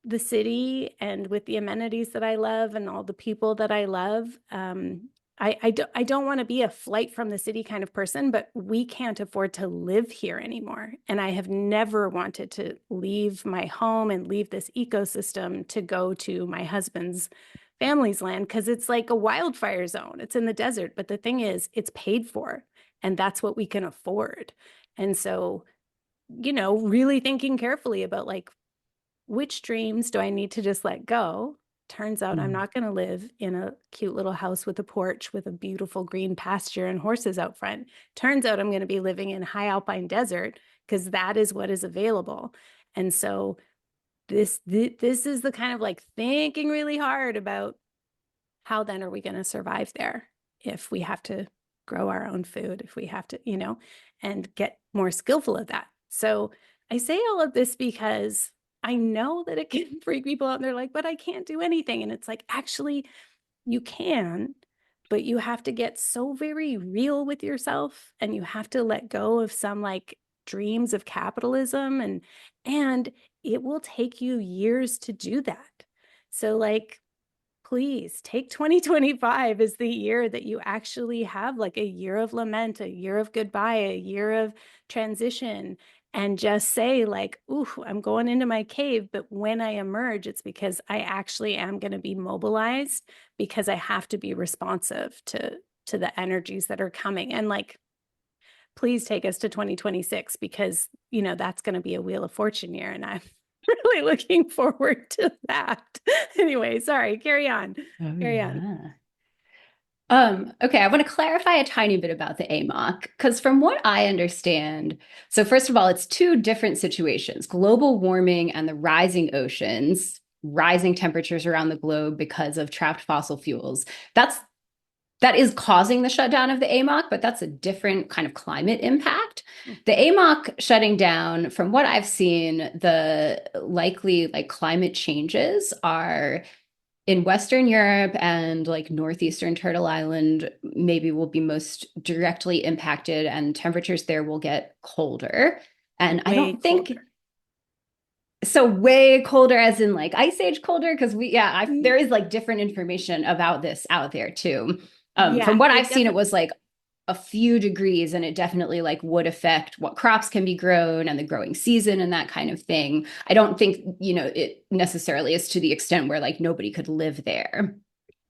S2: the city and with the amenities that I love and all the people that I love, I don't want to be a flight from the city kind of person, but we can't afford to live here anymore. And I have never wanted to leave my home and leave this ecosystem to go to my husband's family's land, because it's like a wildfire zone. It's in the desert. But the thing is, it's paid for, and that's what we can afford. And so, really thinking carefully about like, which dreams do I need to just let go? Turns out I'm not going to live in a cute little house with a porch with a beautiful green pasture and horses out front. Turns out I'm going to be living in high alpine desert because that is what is available. And so this is the kind of like thinking really hard about how then are we going to survive there if we have to grow our own food, if we have to, and get more skillful at that. So I say all of this because I know that it can freak people out and they're like, but I can't do anything. And it's like, actually, you can, but you have to get so very real with yourself, and you have to let go of some like dreams of capitalism, and it will take you years to do that. So like, please take 2025 as the year that you actually have like a year of lament, a year of goodbye, a year of transition, and just say like, ooh, I'm going into my cave, but when I emerge, it's because I actually am going to be mobilized, because I have to be responsive to the energies that are coming. And like, please take us to 2026, because that's going to be a Wheel of Fortune year, and I'm really looking forward to that. Anyway, sorry, carry on.
S3: Oh,
S2: Carry on.
S3: yeah. Okay, I want to clarify a tiny bit about the AMOC, because from what I understand, so first of all, it's two different situations: global warming and the rising oceans, rising temperatures around the globe because of trapped fossil fuels. That is causing the shutdown of the AMOC, but that's a different kind of climate impact. The AMOC shutting down, from what I've seen, the likely like climate changes are in Western Europe and like northeastern Turtle Island, maybe will be most directly impacted, and temperatures there will get colder. And I
S2: Way
S3: don't think
S2: colder.
S3: so, way colder as in like ice age colder, because
S2: Mm,
S3: there is like different information about this out there too.
S2: yeah,
S3: From what I've
S2: it
S3: seen, it
S2: definitely.
S3: was like a few degrees, and it definitely like would affect what crops can be grown and the growing season and that kind of thing. I don't think, it necessarily is to the extent where like nobody could live there,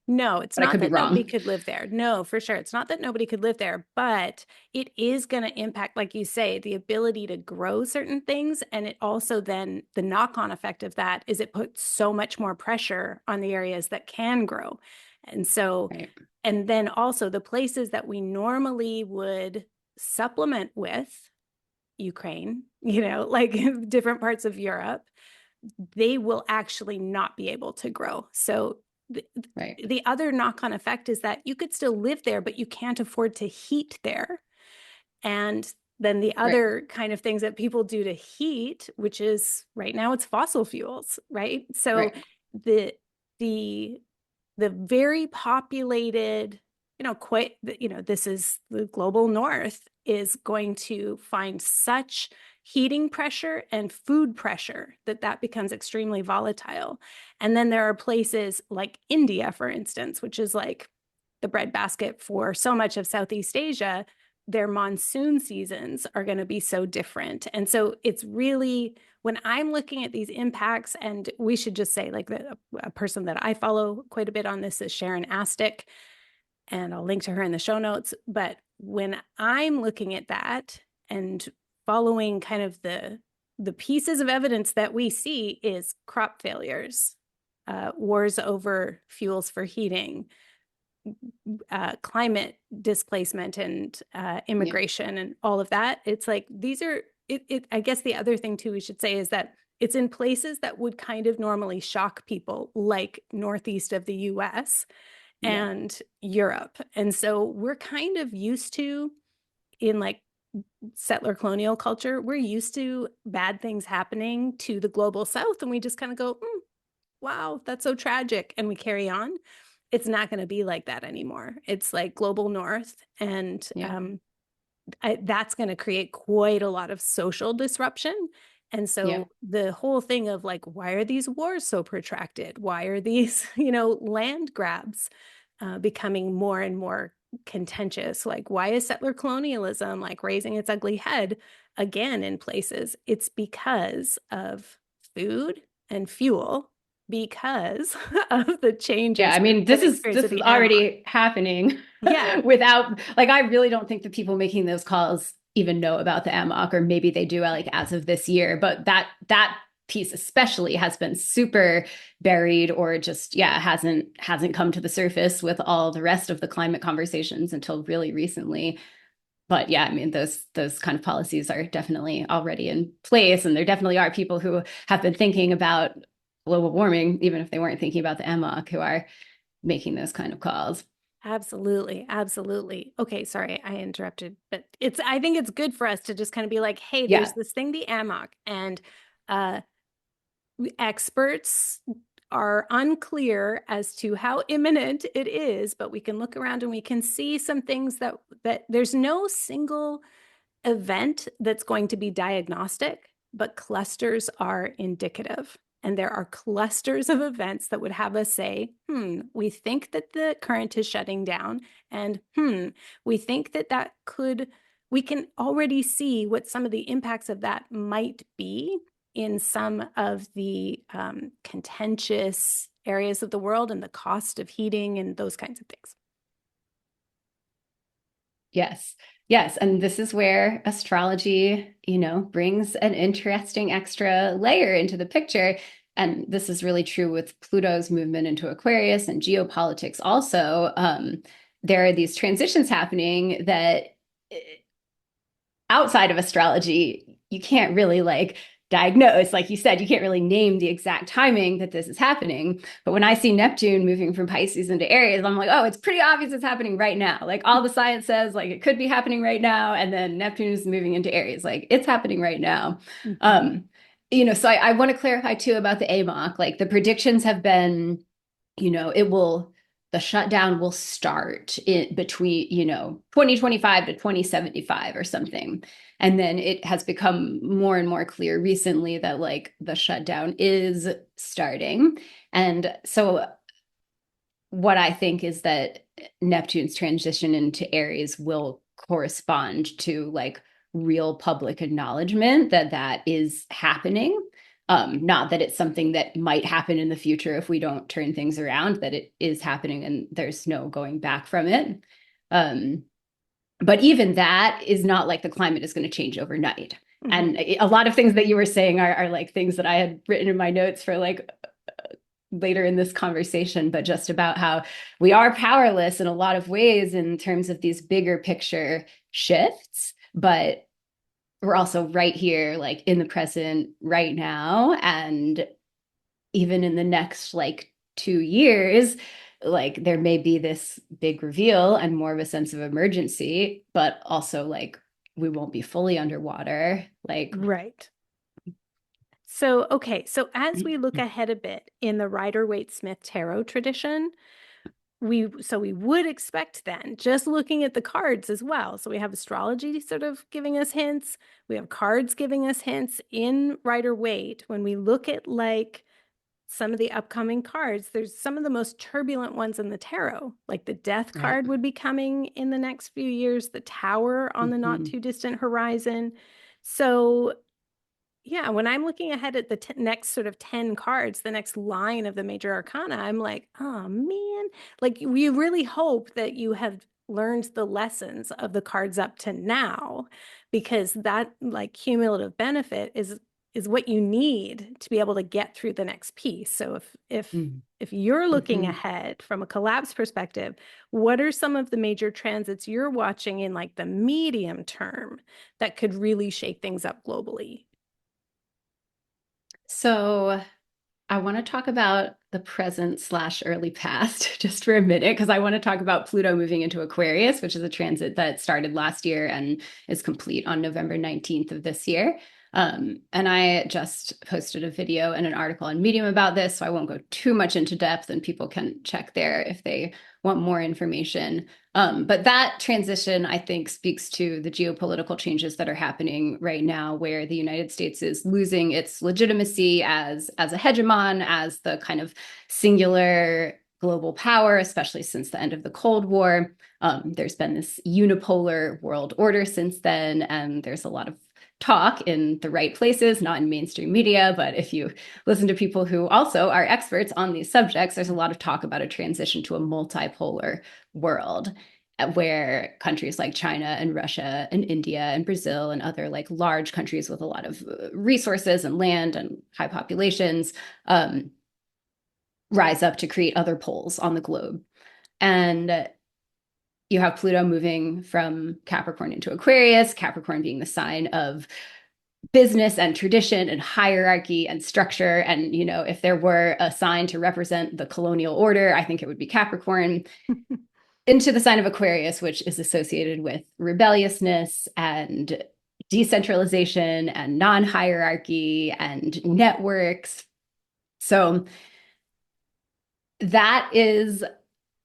S2: No, it's
S3: but I
S2: not
S3: could be
S2: that nobody
S3: wrong.
S2: could live there. No, for sure. It's not that nobody could live there, but it is going to impact, like you say, the ability to grow certain things. And it also then, the knock-on effect of that is it puts so much more pressure on the areas that can grow. And so,
S3: Right.
S2: and then also the places that we normally would supplement with, Ukraine, like different parts of Europe, they will actually not be able to grow. So the,
S3: Right.
S2: the other knock-on effect is that you could still live there, but you can't afford to heat there. And then the
S3: Right.
S2: other kind of things that people do to heat, which is right now it's fossil fuels, right? So
S3: Right.
S2: the the the very populated, this is the global north, is going to find such heating pressure and food pressure that becomes extremely volatile. And then there are places like India, for instance, which is like the breadbasket for so much of Southeast Asia. Their monsoon seasons are going to be so different. And so it's really, when I'm looking at these impacts, and we should just say, like, a person that I follow quite a bit on this is Sharon Astick, and I'll link to her in the show notes. But when I'm looking at that and following kind of the pieces of evidence that we see is crop failures, wars over fuels for heating, climate displacement, and
S3: Yeah.
S2: immigration, and all of that. It's like these are I guess the other thing too we should say is that it's in places that would kind of normally shock people, like northeast of the US
S3: Yeah.
S2: and Europe. And so we're kind of used to, in like settler colonial culture, we're used to bad things happening to the global south, and we just kind of go, wow, that's so tragic, and we carry on. It's not going to be like that anymore. It's like global north, and
S3: Yeah.
S2: that's going to create quite a lot of social disruption. And
S3: Yeah.
S2: so the whole thing of like, why are these wars so protracted? Why are these, land grabs becoming more and more contentious? Like, why is settler colonialism like raising its ugly head again in places? It's because of food and fuel, because of the
S3: Yeah,
S2: changes
S3: I
S2: we're
S3: mean,
S2: going to experience
S3: this
S2: with
S3: is
S2: the AMOC.
S3: already happening
S2: Yeah.
S3: without like I really don't think the people making those calls even know about the AMOC, or maybe they do like as of this year, but that piece especially has been super buried, or just hasn't come to the surface with all the rest of the climate conversations until really recently. But yeah, I mean, those kind of policies are definitely already in place, and there definitely are people who have been thinking about global warming, even if they weren't thinking about the MOC, who are making those kind of calls.
S2: Absolutely. Absolutely. Okay, sorry, I interrupted, but I think it's good for us to just kind of be like, hey, there's
S3: Yeah,
S2: this thing, the AMOC, and uh experts are unclear as to how imminent it is, but we can look around and we can see some things that there's no single event that's going to be diagnostic, but clusters are indicative. And there are clusters of events that would have us say, we think that the current is shutting down, and we think that that could we can already see what some of the impacts of that might be in some of the contentious areas of the world and the cost of heating and those kinds of things.
S3: Yes. Yes. And this is where astrology, brings an interesting extra layer into the picture. And this is really true with Pluto's movement into Aquarius and geopolitics also. There are these transitions happening that outside of astrology, you can't really diagnose. Like you said, you can't really name the exact timing that this is happening. But when I see Neptune moving from Pisces into Aries, I'm like, oh, it's pretty obvious it's happening right now. Like all the science says, like it could be happening right now. And then Neptune is moving into Aries, like it's happening right now. So I want to clarify too about the AMOC. Like the predictions have been, the shutdown will start in between, 2025 to 2075 or something. And then it has become more and more clear recently that the shutdown is starting. And so what I think is that Neptune's transition into Aries will correspond to real public acknowledgement that that is happening. Not that it's something that might happen in the future if we don't turn things around, that it is happening and there's no going back from it. But even that is not like the climate is going to change overnight. Mm-hmm. And a lot of things that you were saying are things that I had written in my notes for later in this conversation, but just about how we are powerless in a lot of ways in terms of these bigger picture shifts, but we're also right here, in the present right now. And even in the next 2 years, there may be this big reveal and more of a sense of emergency, but also we won't be fully underwater.
S2: Right. So, okay. So as we look ahead a bit in the Rider-Waite-Smith tarot tradition, we would expect then, just looking at the cards as well. So we have astrology sort of giving us hints. We have cards giving us hints in Rider-Waite. When we look at some of the upcoming cards, there's some of the most turbulent ones in the tarot. Like the Death card would be coming in the next few years, the Tower on the not too distant horizon. So yeah, when I'm looking ahead at the next sort of 10 cards, the next line of the major arcana, I'm like, oh man, we really hope that you have learned the lessons of the cards up to now, because that cumulative benefit is what you need to be able to get through the next piece. So if you're looking ahead from a collapse perspective, what are some of the major transits you're watching in the medium term that could really shake things up globally?
S3: So I want to talk about the present / early past just for a minute, because I want to talk about Pluto moving into Aquarius, which is a transit that started last year and is complete on November 19th of this year. And I just posted a video and an article on Medium about this, so I won't go too much into depth, and people can check there if they want more information. But that transition, I think, speaks to the geopolitical changes that are happening right now, where the United States is losing its legitimacy as a hegemon, as the kind of singular global power, especially since the end of the Cold War. There's been this unipolar world order since then, and there's a lot of talk in the right places, not in mainstream media, but if you listen to people who also are experts on these subjects, there's a lot of talk about a transition to a multipolar world where countries like China and Russia and India and Brazil and other large countries with a lot of resources and land and high populations rise up to create other poles on the globe. And you have Pluto moving from Capricorn into Aquarius, Capricorn being the sign of business and tradition and hierarchy and structure. And, if there were a sign to represent the colonial order, I think it would be Capricorn. Into the sign of Aquarius, which is associated with rebelliousness and decentralization and non-hierarchy and networks. So that is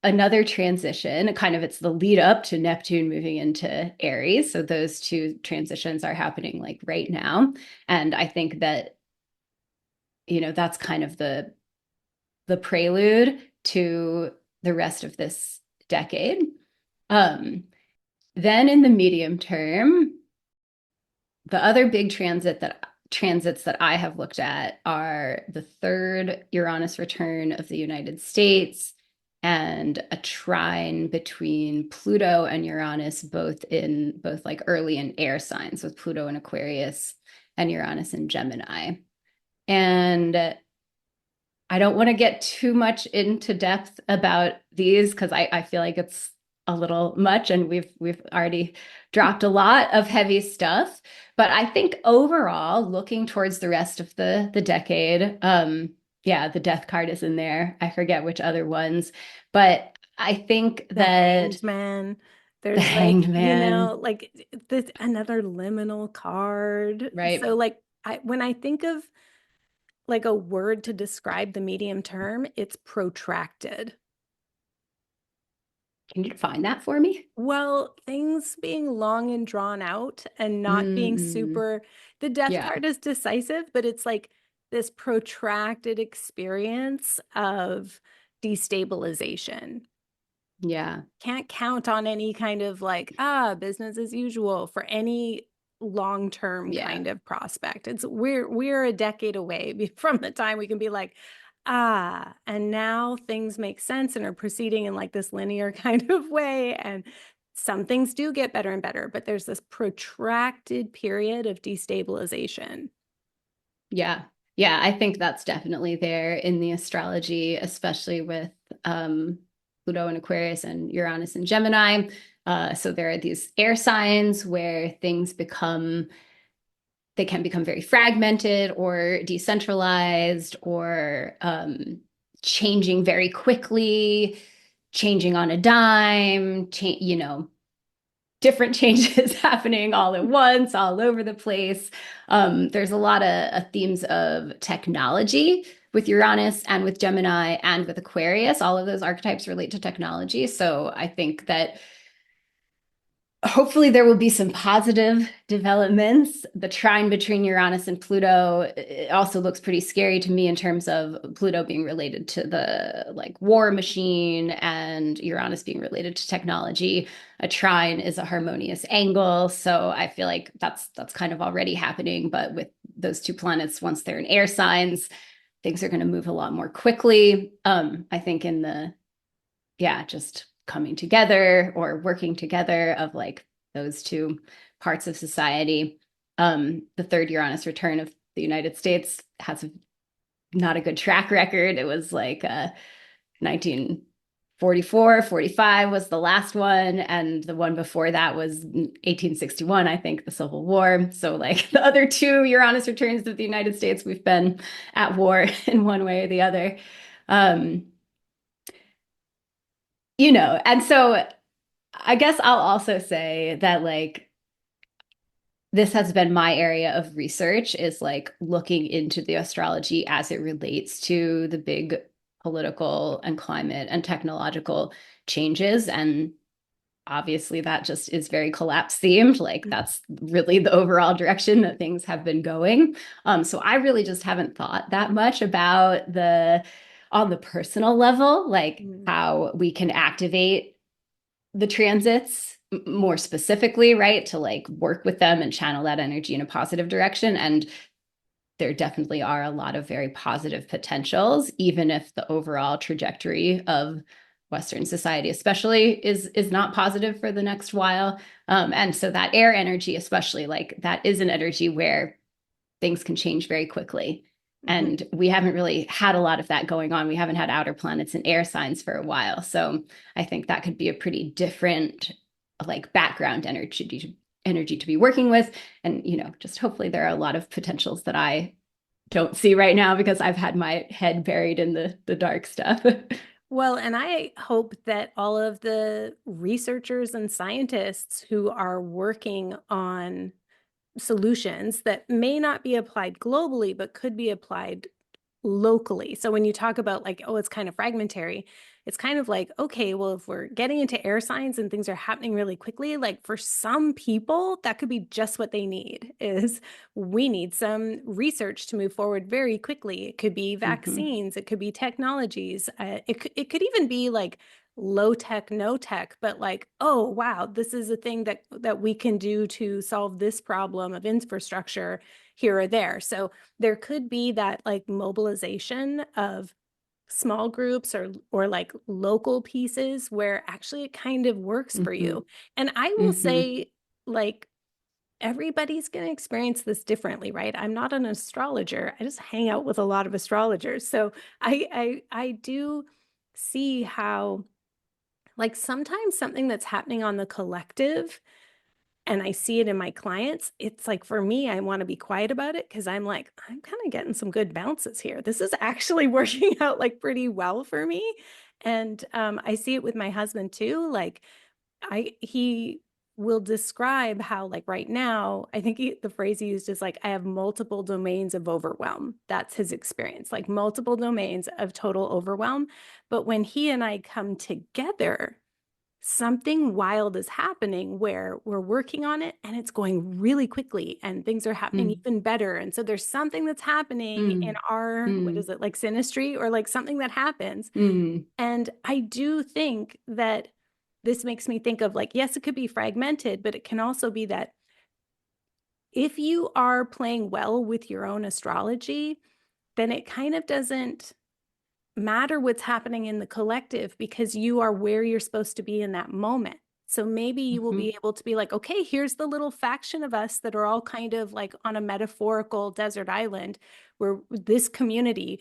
S3: another transition, it's the lead up to Neptune moving into Aries. So those two transitions are happening right now. And I think that, that's kind of the prelude to the rest of this decade. Then in the medium term, the other big transits that I have looked at are the third Uranus return of the United States and a trine between Pluto and Uranus, both like early in air signs, with Pluto in Aquarius and Uranus in Gemini. And I don't want to get too much into depth about these because I feel like it's a little much, and we've already dropped a lot of heavy stuff. But I think overall, looking towards the rest of the decade, yeah, the death card is in there. I forget which other ones, but I think
S2: The
S3: that
S2: Hanged Man.
S3: the
S2: There's like,
S3: Hanged Man,
S2: like this another liminal card.
S3: right?
S2: So like when I think of like a word to describe the medium term, it's protracted.
S3: Can you find that for me?
S2: Well, things being long and drawn out and not being
S3: Mm-mm.
S2: super, the death
S3: Yeah,
S2: card is decisive, but it's like this protracted experience of destabilization.
S3: yeah,
S2: Can't count on any kind of like, business as usual for any long-term
S3: yeah.
S2: kind of prospect. It's we're a decade away from the time we can be like, and now things make sense and are proceeding in like this linear kind of way. And some things do get better and better, but there's this protracted period of destabilization.
S3: Yeah. Yeah, I think that's definitely there in the astrology, especially with Pluto and Aquarius and Uranus and Gemini. So there are these air signs where they can become very fragmented or decentralized or changing very quickly, changing on a dime, different changes happening all at once, all over the place. There's a lot of themes of technology with Uranus and with Gemini and with Aquarius. All of those archetypes relate to technology. So I think that hopefully there will be some positive developments. The trine between Uranus and Pluto also looks pretty scary to me in terms of Pluto being related to the like war machine and Uranus being related to technology. A trine is a harmonious angle, so I feel like that's kind of already happening, but with those two planets, once they're in air signs, things are going to move a lot more quickly. I think in the yeah, just coming together or working together of like those two parts of society. The third Uranus return of the United States has not a good track record. It was like 1944, 45 was the last one. And the one before that was 1861, I think, the Civil War. So, like the other two Uranus returns of the United States, we've been at war in one way or the other. Um, and so I guess I'll also say that like this has been my area of research is like looking into the astrology as it relates to the big political and climate and technological changes. And obviously that just is very collapse themed. Like that's really the overall direction that things have been going. So I really just haven't thought that much about on the personal level, like how we can activate the transits more specifically, right? To like work with them and channel that energy in a positive direction. And there definitely are a lot of very positive potentials, even if the overall trajectory of Western society, especially, is not positive for the next while. And so that air energy, especially, like that is an energy where things can change very quickly. And we haven't really had a lot of that going on. We haven't had outer planets and air signs for a while. So I think that could be a pretty different like background energy to be working with. And, just hopefully there are a lot of potentials that I don't see right now because I've had my head buried in the dark stuff.
S2: Well, and I hope that all of the researchers and scientists who are working on solutions that may not be applied globally, but could be applied locally. So when you talk about like, oh, it's kind of fragmentary, it's kind of like, okay, well, if we're getting into air signs and things are happening really quickly, like for some people, that could be just what they need is we need some research to move forward very quickly. It could be vaccines, it could be technologies. It could even be like low tech, no tech, but like, oh, wow, this is a thing that we can do to solve this problem of infrastructure here or there. So there could be that like mobilization of small groups or like local pieces where actually it kind of works for
S3: Mm-hmm.
S2: you. And I will
S3: Mm-hmm.
S2: say, like, everybody's going to experience this differently, right? I'm not an astrologer. I just hang out with a lot of astrologers. So I do see how, like, sometimes something that's happening on the collective, and I see it in my clients, it's like, for me, I want to be quiet about it because I'm like, I'm kind of getting some good bounces here. This is actually working out like pretty well for me. And I see it with my husband too. Like, he will describe how, like, right now, I think the phrase he used is like, I have multiple domains of overwhelm. That's his experience, like multiple domains of total overwhelm. But when he and I come together, something wild is happening where we're working on it and it's going really quickly and things are happening
S3: Mm.
S2: even better. And so there's something that's happening in
S3: Mm.
S2: our, what
S3: Mm.
S2: is it, like synastry, or like something that happens.
S3: Mm.
S2: And I do think that this makes me think of, like, yes, it could be fragmented, but it can also be that if you are playing well with your own astrology, then it kind of doesn't matter what's happening in the collective because you are where you're supposed to be in that moment. So maybe you will
S3: Mm-hmm.
S2: be able to be like, okay, here's the little faction of us that are all kind of like on a metaphorical desert island where this community,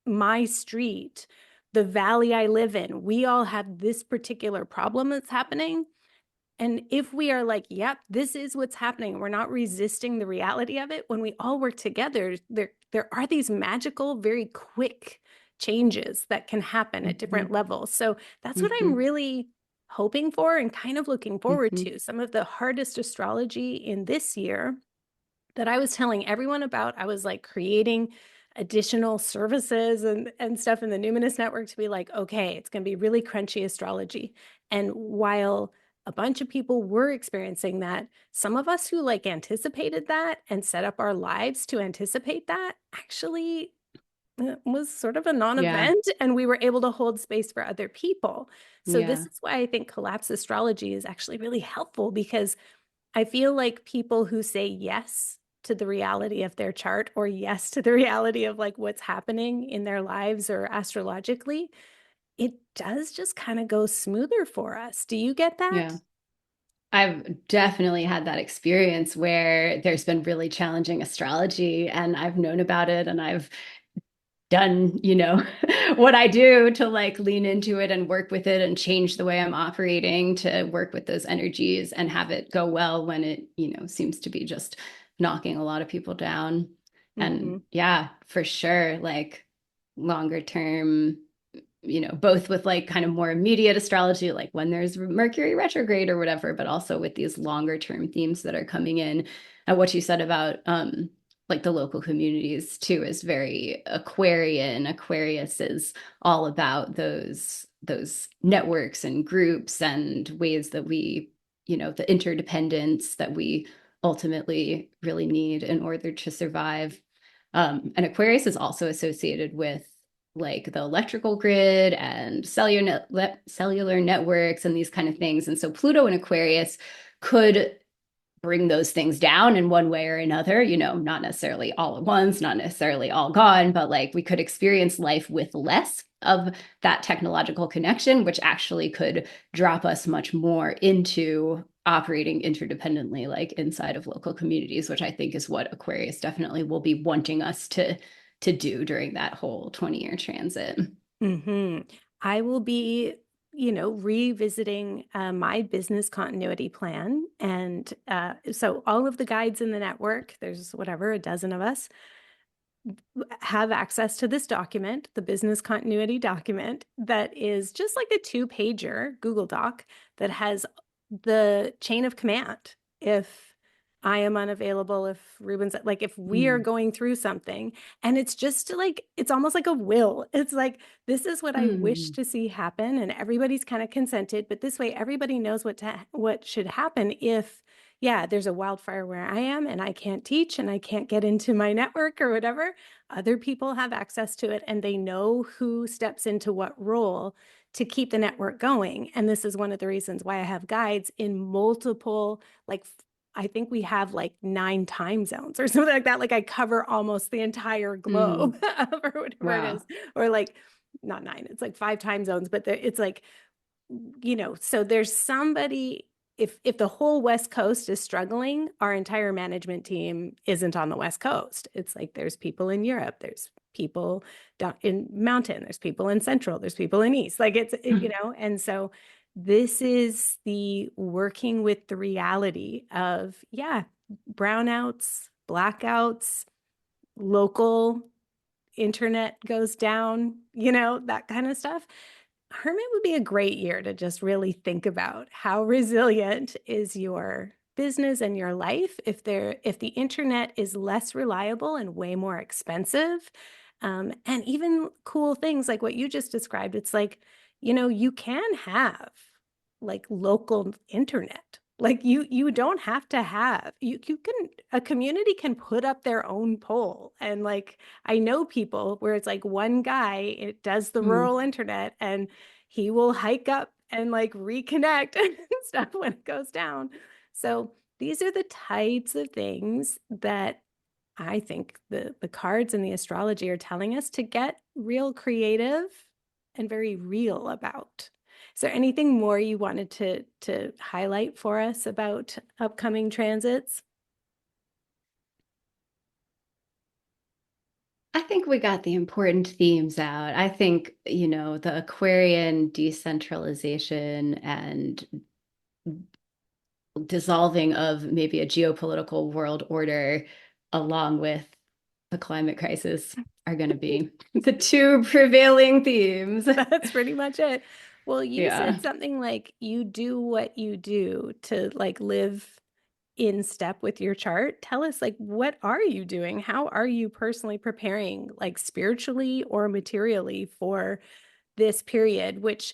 S2: my street, the valley I live in, we all have this particular problem that's happening. And if we are like, yep, this is what's happening, we're not resisting the reality of it, when we all work together, there are these magical, very quick changes that can happen at different
S3: Mm-hmm.
S2: levels. So that's what I'm
S3: Mm-hmm.
S2: really hoping for and kind of looking forward
S3: Mm-hmm.
S2: to. Some of the hardest astrology in this year that I was telling everyone about, I was like creating additional services and stuff in the Numinous network to be like, okay, it's going to be really crunchy astrology. And while a bunch of people were experiencing that, some of us who like anticipated that and set up our lives to anticipate that actually was sort of a
S3: Yeah.
S2: non-event, and we were able to hold space for other people. So this
S3: Yeah.
S2: is why I think collapse astrology is actually really helpful, because I feel like people who say yes to the reality of their chart, or yes to the reality of like what's happening in their lives or astrologically, it does just kind of go smoother for us. Do you get that?
S3: Yeah. I've definitely had that experience where there's been really challenging astrology and I've known about it and I've done, what I do to like lean into it and work with it and change the way I'm operating to work with those energies and have it go well when it, seems to be just knocking a lot of people down.
S2: Mm-hmm.
S3: And yeah, for sure, like longer term, both with like kind of more immediate astrology, like when there's Mercury retrograde or whatever, but also with these longer term themes that are coming in. And what you said about like the local communities too is very Aquarian. Aquarius is all about those networks and groups and ways that we, the interdependence that we ultimately really need in order to survive. And Aquarius is also associated with like the electrical grid and cellular networks and these kind of things. And so Pluto in Aquarius could bring those things down in one way or another, not necessarily all at once, not necessarily all gone, but like we could experience life with less of that technological connection, which actually could drop us much more into operating interdependently, like inside of local communities, which I think is what Aquarius definitely will be wanting us to do during that whole 20-year transit.
S2: Mm-hmm. I will be, revisiting my business continuity plan. And so all of the guides in the network, there's whatever, a dozen of us, have access to this document, the business continuity document, that is just like a 2-pager Google Doc that has the chain of command. If I am unavailable, if Ruben's like, if we are
S3: Mm.
S2: going through something, and it's just like, it's almost like a will. It's like, this is what I wish
S3: Mm.
S2: to see happen, and everybody's kind of consented, but this way everybody knows what should happen if, yeah, there's a wildfire where I am and I can't teach and I can't get into my network or whatever. Other people have access to it and they know who steps into what role to keep the network going. And this is one of the reasons why I have guides in multiple, like, I think we have like 9 time zones or something like that. Like I cover almost the entire globe or whatever it
S3: Wow.
S2: is, or like not 9, it's like 5 time zones, but it's like, so there's somebody, if the whole West Coast is struggling, our entire management team isn't on the West Coast. It's like there's people in Europe, there's people down in Mountain, there's people in Central, there's people in East. Like and so this is the working with the reality of, brownouts, blackouts, local internet goes down, that kind of stuff. Hermit would be a great year to just really think about how resilient is your business and your life if the internet is less reliable and way more expensive. And even cool things like what you just described. It's like, you can have like local internet. Like you don't have to have, you can, a community can put up their own poll. And like, I know people where it's like one guy, it does the rural internet and he will hike up and like reconnect and stuff when it goes down. So these are the types of things that I think the cards and the astrology are telling us to get real creative and very real about. Is there anything more you wanted to highlight for us about upcoming transits?
S3: I think we got the important themes out. I think, the Aquarian decentralization and dissolving of maybe a geopolitical world order, along with the climate crisis, are going to be the 2 prevailing themes.
S2: That's pretty much it. Well, you
S3: Yeah.
S2: said something like you do what you do to like live in step with your chart. Tell us, like, what are you doing? How are you personally preparing, like spiritually or materially, for this period, which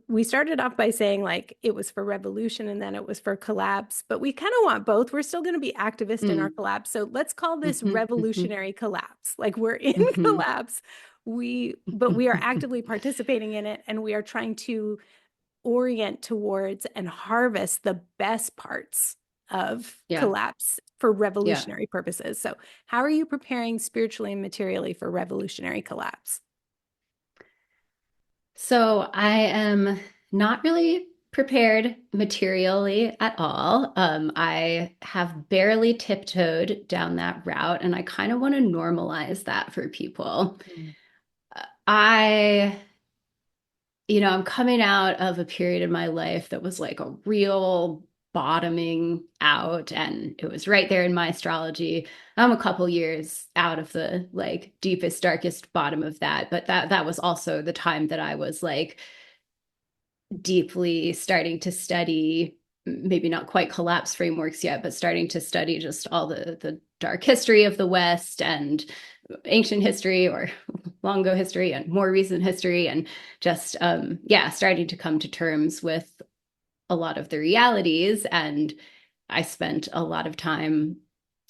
S2: we started off by saying like it was for revolution and then it was for collapse, but we kind of want both. We're still going to be activist in our collapse. So let's call this revolutionary collapse. Like we're in collapse. But we are actively participating in it, and we are trying to orient towards and harvest the best parts of
S3: Yeah.
S2: collapse for
S3: Yeah.
S2: revolutionary purposes. So how are you preparing spiritually and materially for revolutionary collapse?
S3: So I am not really prepared materially at all. I have barely tiptoed down that route, and I kind of want to normalize that for people. I, I'm coming out of a period in my life that was like a real bottoming out, and it was right there in my astrology. I'm a couple years out of the like deepest, darkest bottom of that, but that was also the time that I was like deeply starting to study, maybe not quite collapse frameworks yet, but starting to study just all the dark history of the West and ancient history or longo history and more recent history, and just starting to come to terms with a lot of the realities. And I spent a lot of time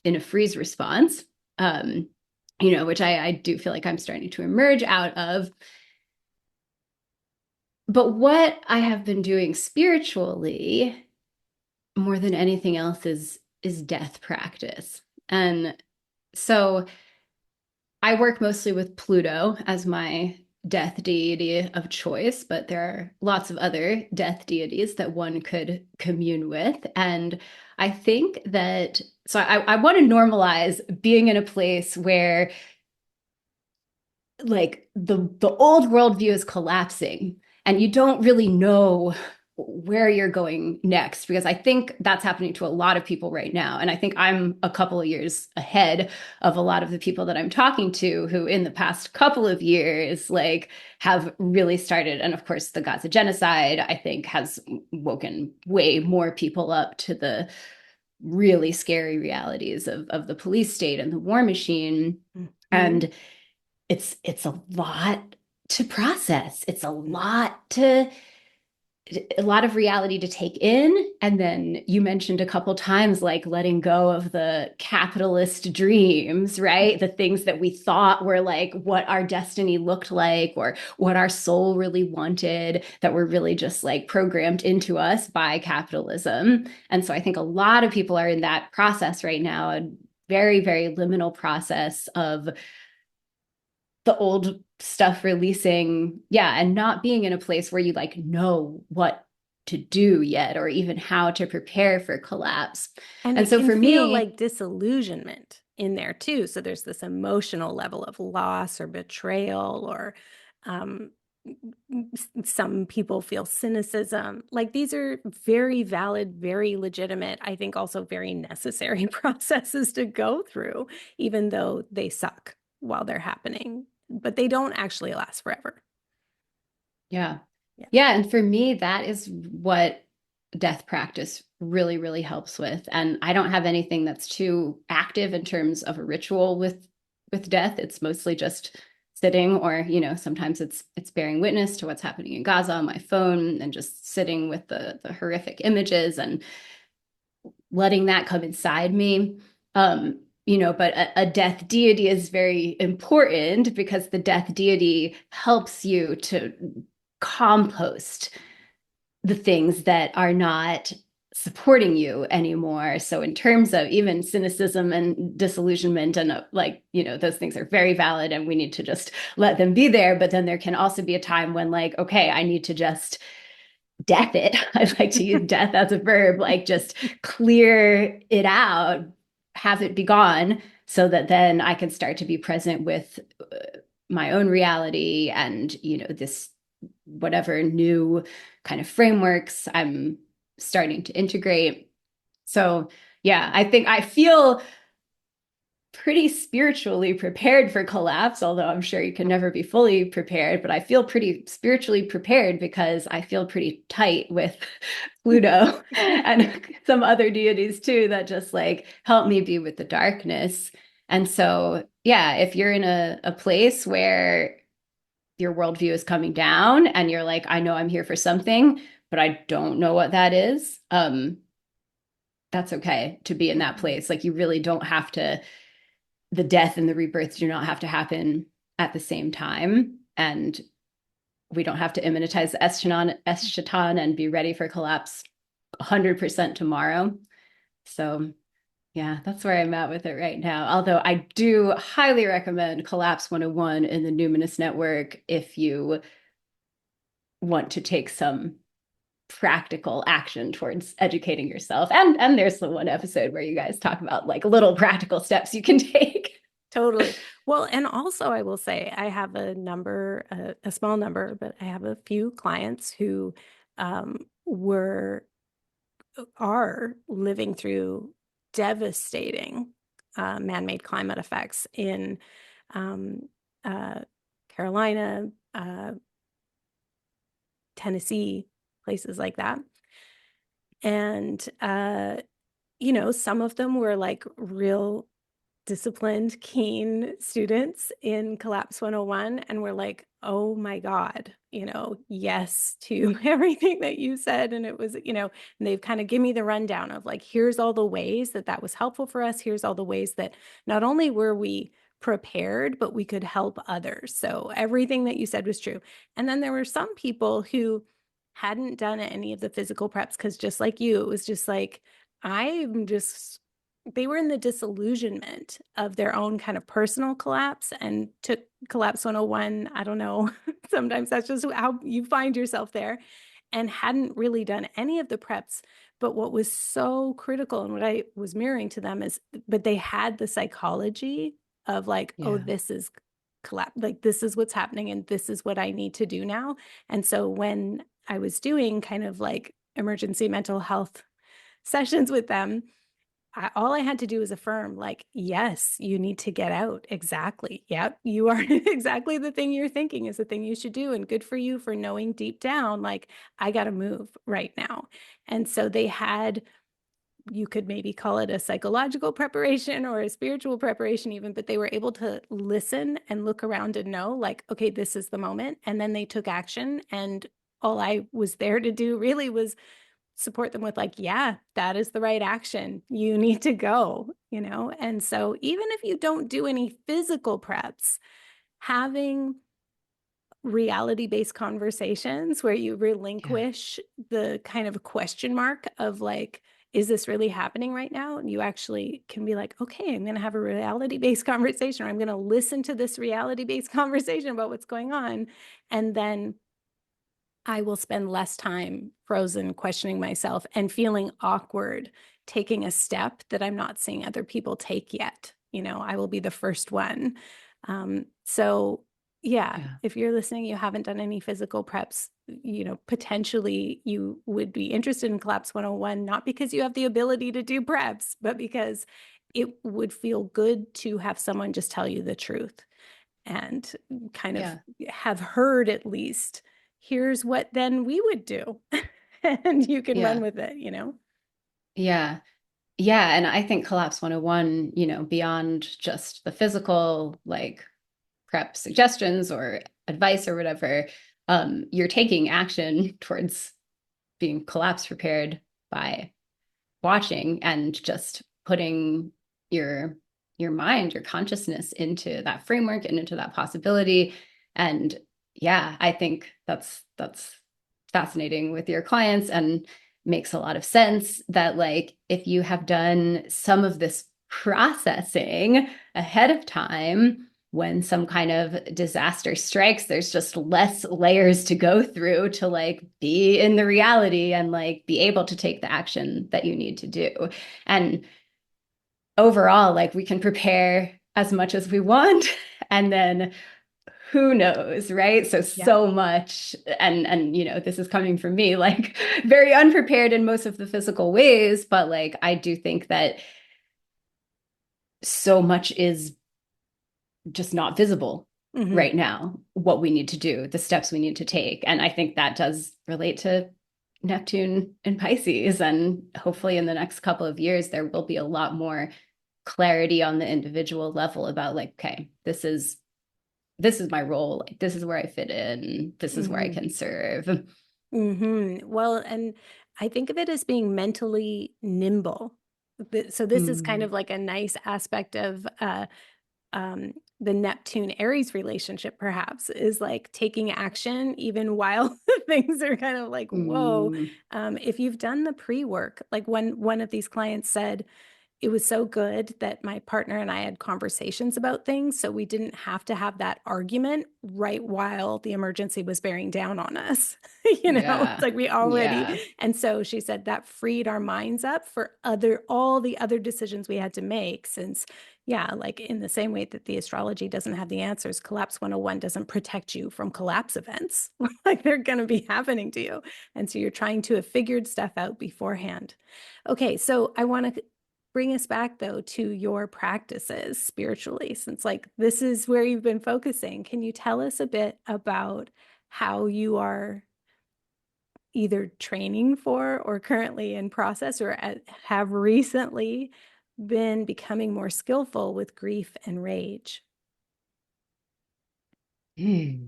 S3: in a freeze response, which I do feel like I'm starting to emerge out of. But what I have been doing spiritually more than anything else is death practice. And so I work mostly with Pluto as my death deity of choice, but there are lots of other death deities that one could commune with. And I think that, so I want to normalize being in a place where like the old worldview is collapsing and you don't really know where you're going next, because I think that's happening to a lot of people right now. And I think I'm a couple of years ahead of a lot of the people that I'm talking to who in the past couple of years like have really started. And of course the Gaza genocide, I think, has woken way more people up to the really scary realities of the police state and the war machine. And it's a lot to process. It's a lot to a lot of reality to take in. And then you mentioned a couple times, like letting go of the capitalist dreams, right? The things that we thought were like what our destiny looked like or what our soul really wanted, that were really just like programmed into us by capitalism. And so I think a lot of people are in that process right now, a very, very liminal process of the old stuff releasing, yeah, and not being in a place where you like know what to do yet or even how to prepare for collapse.
S2: And
S3: And
S2: it
S3: so
S2: can
S3: for
S2: feel
S3: me,
S2: like disillusionment in there too. So there's this emotional level of loss or betrayal, or um, some people feel cynicism. Like these are very valid, very legitimate, I think also very necessary processes to go through, even though they suck while they're happening, but they don't actually last forever.
S3: yeah.
S2: Yeah.
S3: Yeah. And for me, that is what death practice really, really helps with. And I don't have anything that's too active in terms of a ritual with death. It's mostly just sitting, or, you know, sometimes it's bearing witness to what's happening in Gaza on my phone and just sitting with the horrific images and letting that come inside me. You know, but a death deity is very important because the death deity helps you to compost the things that are not supporting you anymore. So in terms of even cynicism and disillusionment and like, you know, those things are very valid and we need to just let them be there. But then there can also be a time when like, okay, I need to just death it. I like to use death as a verb, like just clear it out, have it be gone, so that then I can start to be present with my own reality and, you know, this whatever new kind of frameworks I'm starting to integrate. So, yeah, I think I feel pretty spiritually prepared for collapse, although I'm sure you can never be fully prepared, but I feel pretty spiritually prepared because I feel pretty tight with Pluto and some other deities too that just like help me be with the darkness. And so, yeah, if you're in a place where your worldview is coming down and you're like, I know I'm here for something, but I don't know what that is, that's okay to be in that place. Like you really don't have to, the death and the rebirth do not have to happen at the same time. And we don't have to immanentize the eschaton and be ready for collapse 100% tomorrow. So yeah, that's where I'm at with it right now. Although I do highly recommend Collapse 101 in the Numinous Network if you want to take some practical action towards educating yourself. And there's the one episode where you guys talk about like little practical steps you can take.
S2: Totally. Well, and also I will say I have a number, a small number, but I have a few clients who were are living through devastating man-made climate effects in uh, Carolina, Tennessee, places like that. And you know, some of them were like real disciplined, keen students in Collapse 101, and we're like, oh my God, you know, yes to everything that you said. And it was, you know, and they've kind of given me the rundown of like, here's all the ways that that was helpful for us. Here's all the ways that not only were we prepared, but we could help others. So everything that you said was true. And then there were some people who hadn't done any of the physical preps because just like you, it was just like, I'm just they were in the disillusionment of their own kind of personal collapse and took Collapse 101. I don't know. Sometimes that's just how you find yourself there, and hadn't really done any of the preps. But what was so critical and what I was mirroring to them is, but they had the psychology of like, oh,
S3: Yeah.
S2: this is collapse. Like, this is what's happening and this is what I need to do now. And so when I was doing kind of like emergency mental health sessions with them, all I had to do was affirm, like, yes, you need to get out. Exactly. Yep. You are exactly the thing you're thinking is the thing you should do. And good for you for knowing deep down, like, I got to move right now. And so they had, you could maybe call it a psychological preparation or a spiritual preparation, even, but they were able to listen and look around and know, like, okay, this is the moment. And then they took action and all I was there to do really was support them with like, yeah, that is the right action. You need to go, you know? And so even if you don't do any physical preps, having reality-based conversations where you relinquish the kind of question mark of like, is this really happening right now? And you actually can be like, okay, I'm going to have a reality-based conversation, or I'm going to listen to this reality-based conversation about what's going on. And then I will spend less time frozen, questioning myself and feeling awkward, taking a step that I'm not seeing other people take yet. You know, I will be the first one. So yeah, if you're listening, you haven't done any physical preps, you know, potentially you would be interested in Collapse 101, not because you have the ability to do preps, but because it would feel good to have someone just tell you the truth and kind of have heard at least, here's what then we would do. And you can run with it, you know?
S3: Yeah. Yeah. And I think Collapse 101, you know, beyond just the physical, like prep suggestions or advice or whatever, you're taking action towards being collapse prepared by watching and just putting your mind, your consciousness into that framework and into that possibility. And yeah, I think that's fascinating with your clients and makes a lot of sense that like if you have done some of this processing ahead of time, when some kind of disaster strikes, there's just less layers to go through to like be in the reality and like be able to take the action that you need to do. And overall, like we can prepare as much as we want and then who knows, right? So much, and you know, this is coming from me, like very unprepared in most of the physical ways, but like I do think that so much is just not visible right now, what we need to do, the steps we need to take. And I think that does relate to Neptune and Pisces. And hopefully in the next couple of years, there will be a lot more clarity on the individual level about like, okay, this is my role. Like, this is where I fit in. This is where I can serve.
S2: Well, and I think of it as being mentally nimble. So this is kind of like a nice aspect of the Neptune Aries relationship, perhaps, is like taking action even while things are kind of like, whoa. If you've done the pre-work, like when one of these clients said, it was so good that my partner and I had conversations about things, so we didn't have to have that argument right while the emergency was bearing down on us. You know, it's like we already, and so she said that freed our minds up for all the other decisions we had to make, since like in the same way that the astrology doesn't have the answers, Collapse 101 doesn't protect you from collapse events. Like they're going to be happening to you. And so you're trying to have figured stuff out beforehand. Okay, so I want to bring us back though to your practices spiritually, since like this is where you've been focusing. Can you tell us a bit about how you are either training for or currently in process or have recently been becoming more skillful with grief and rage?
S3: I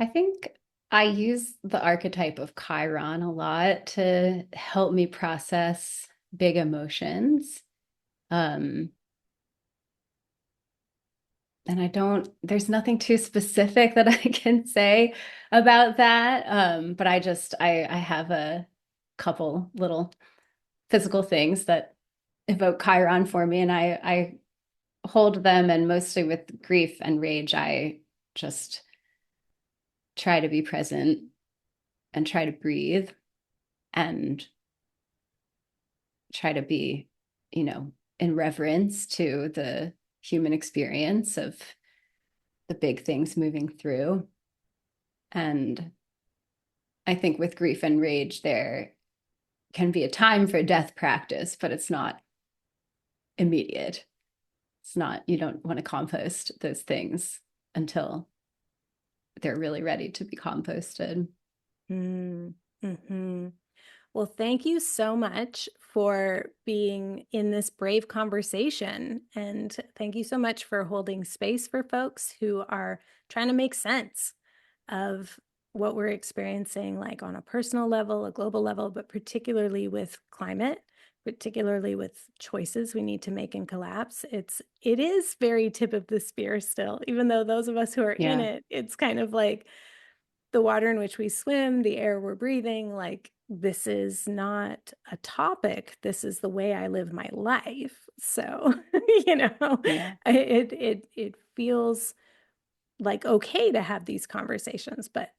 S3: think I use the archetype of Chiron a lot to help me process big emotions. And there's nothing too specific that I can say about that. But I have a couple little physical things that evoke Chiron for me, and I hold them. And mostly with grief and rage, I just try to be present and try to breathe and try to be, you know, in reverence to the human experience of the big things moving through. And I think with grief and rage, there can be a time for death practice, but it's not immediate. It's not, you don't want to compost those things until they're really ready to be composted.
S2: Mm-hmm. Well, thank you so much for being in this brave conversation. And thank you so much for holding space for folks who are trying to make sense of what we're experiencing, like on a personal level, a global level, but particularly with climate, particularly with choices we need to make in collapse. It is very tip of the spear still, even though those of us who are in it, it's kind of like the water in which we swim, the air we're breathing, like this is not a topic. This is the way I live my life. So, it feels like okay to have these conversations, but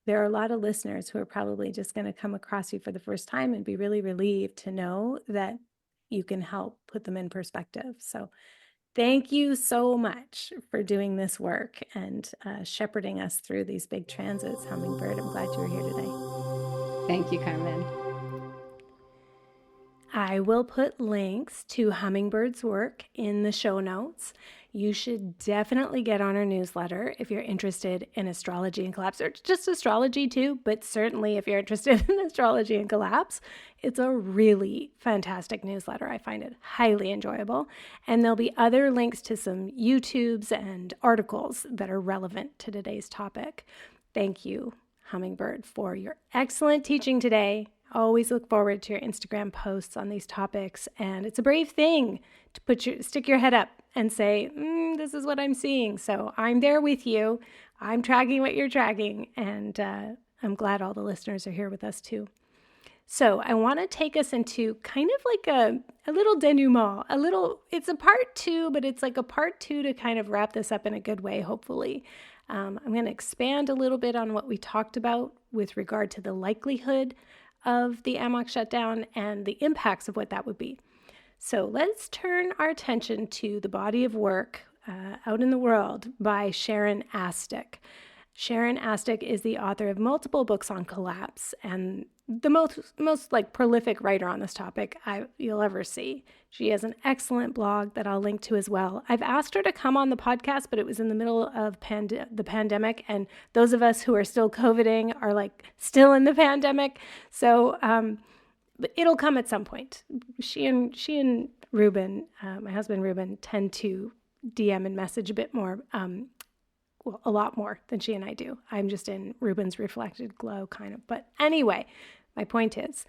S2: there are a lot of listeners who are probably just going to come across you for the first time and be really relieved to know that you can help put them in perspective. So thank you so much for doing this work and shepherding us through these big transits, Hummingbird. I'm glad you were here today.
S3: Thank you, Carmen.
S2: I will put links to Hummingbird's work in the show notes. You should definitely get on our newsletter if you're interested in astrology and collapse, or just astrology too, but certainly if you're interested in astrology and collapse, it's a really fantastic newsletter. I find it highly enjoyable. And there'll be other links to some YouTubes and articles that are relevant to today's topic. Thank you, Hummingbird, for your excellent teaching today. Always look forward to your Instagram posts on these topics. And it's a brave thing to stick your head up and say, this is what I'm seeing. So I'm there with you. I'm tracking what you're tracking. And I'm glad all the listeners are here with us too. So I want to take us into kind of like a little denouement, it's a part 2, but it's like a part 2 to kind of wrap this up in a good way, hopefully. I'm going to expand a little bit on what we talked about with regard to the likelihood of the AMOC shutdown and the impacts of what that would be. So let's turn our attention to the body of work out in the world by Sharon Astick. Sharon Astick is the author of multiple books on collapse and the most like prolific writer on this topic you'll ever see. She has an excellent blog that I'll link to as well. I've asked her to come on the podcast, but it was in the middle of the pandemic, and those of us who are still COVIDing are like still in the pandemic. So, but it'll come at some point. She and Ruben, my husband Ruben, tend to DM and message a bit more. Well, a lot more than she and I do. I'm just in Ruben's reflected glow, kind of. But anyway, my point is,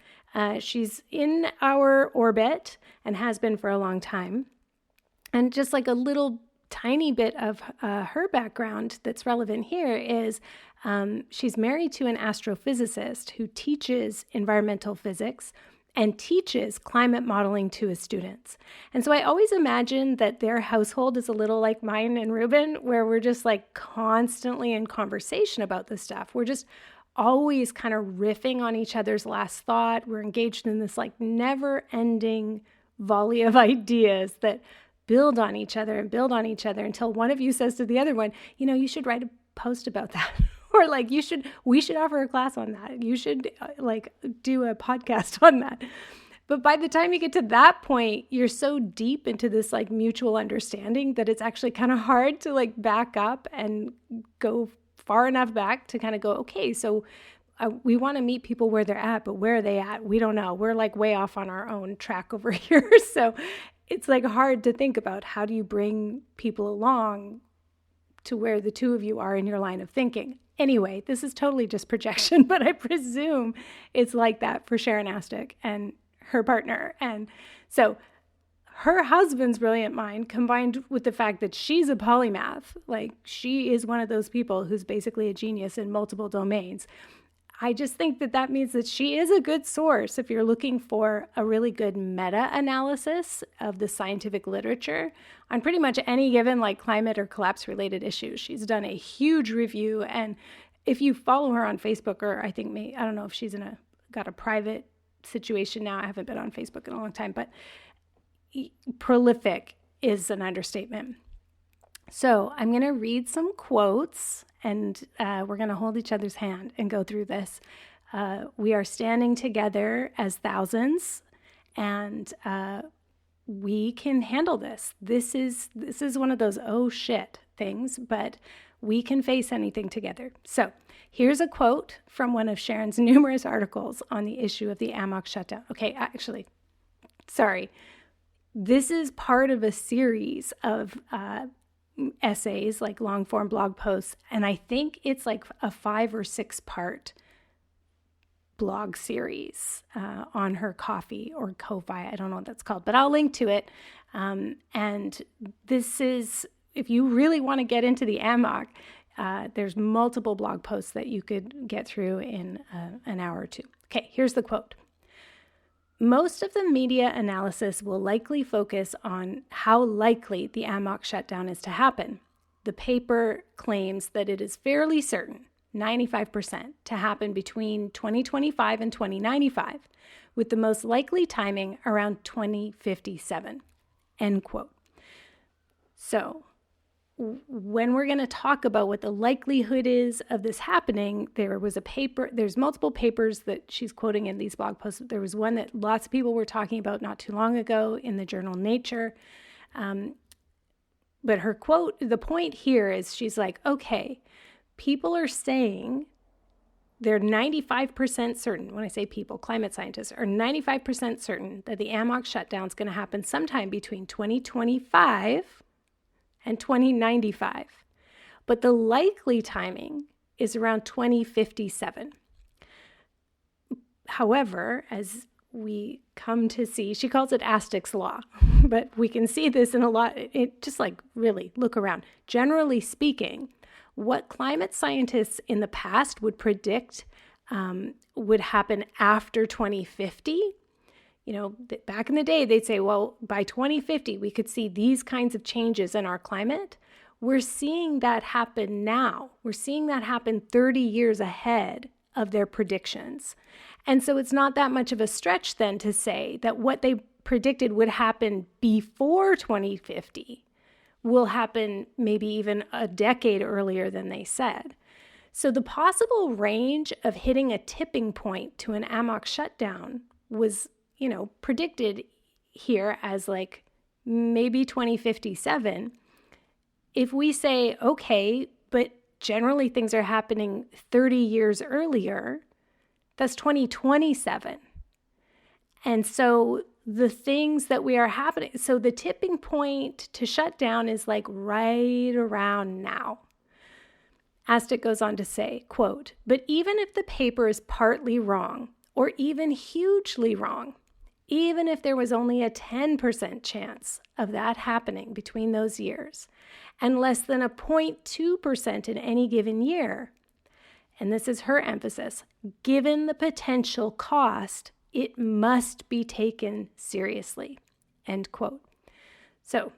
S2: she's in our orbit and has been for a long time. And just like a little tiny bit of her background that's relevant here is she's married to an astrophysicist who teaches environmental physics and teaches climate modeling to his students. And so I always imagine that their household is a little like mine and Ruben, where we're just like constantly in conversation about this stuff. We're just always kind of riffing on each other's last thought. We're engaged in this like never-ending volley of ideas that build on each other until one of you says to the other one, you should write a post about that. Or like we should offer a class on that. You should like do a podcast on that. But by the time you get to that point, you're so deep into this like mutual understanding that it's actually kind of hard to like back up and go far enough back to kind of go, okay, so we want to meet people where they're at, but where are they at? We don't know. We're like way off on our own track over here. So it's like hard to think about how do you bring people along to where the two of you are in your line of thinking. Anyway, this is totally just projection, but I presume it's like that for Sharon Astick and her partner. And so her husband's brilliant mind combined with the fact that she's a polymath, like she is one of those people who's basically a genius in multiple domains. I just think that means that she is a good source if you're looking for a really good meta-analysis of the scientific literature on pretty much any given like climate or collapse related issues. She's done a huge review, and if you follow her on Facebook, or I don't know if she's got a private situation now. I haven't been on Facebook in a long time, but prolific is an understatement. So I'm going to read some quotes, and we're going to hold each other's hand and go through this. We are standing together as thousands, and we can handle this. This is one of those oh shit things, but we can face anything together. So here's a quote from one of Sharon's numerous articles on the issue of the AMOC shutdown. Okay, actually, sorry. This is part of a series of essays, like long form blog posts. And I think it's like a 5 or 6 part blog series on her Ko-fi or Ko-fi. I don't know what that's called, but I'll link to it. And this is, if you really want to get into the AMOC, there's multiple blog posts that you could get through in an hour or two. Okay, here's the quote. Most of the media analysis will likely focus on how likely the AMOC shutdown is to happen. The paper claims that it is fairly certain, 95%, to happen between 2025 and 2095, with the most likely timing around 2057, end quote. So, when we're going to talk about what the likelihood is of this happening, there's multiple papers that she's quoting in these blog posts. There was one that lots of people were talking about not too long ago in the journal Nature. But her quote, the point here is she's like, okay, people are saying they're 95% certain, when I say people, climate scientists are 95% certain that the AMOC shutdown is going to happen sometime between 2025 and 2095. But the likely timing is around 2057. However, as we come to see, she calls it Astic's law, but we can see this in a lot, just like really look around. Generally speaking, what climate scientists in the past would predict would happen after 2050, back in the day, they'd say, well, by 2050, we could see these kinds of changes in our climate. We're seeing that happen now. We're seeing that happen 30 years ahead of their predictions. And so it's not that much of a stretch then to say that what they predicted would happen before 2050 will happen maybe even a decade earlier than they said. So the possible range of hitting a tipping point to an AMOC shutdown was predicted here as like maybe 2057. If we say, okay, but generally things are happening 30 years earlier, that's 2027. And so the things that we are happening, so the tipping point to shut down is like right around now. Astic goes on to say, quote, but even if the paper is partly wrong or even hugely wrong, even if there was only a 10% chance of that happening between those years, and less than a 0.2% in any given year, and this is her emphasis, given the potential cost, it must be taken seriously, end quote. So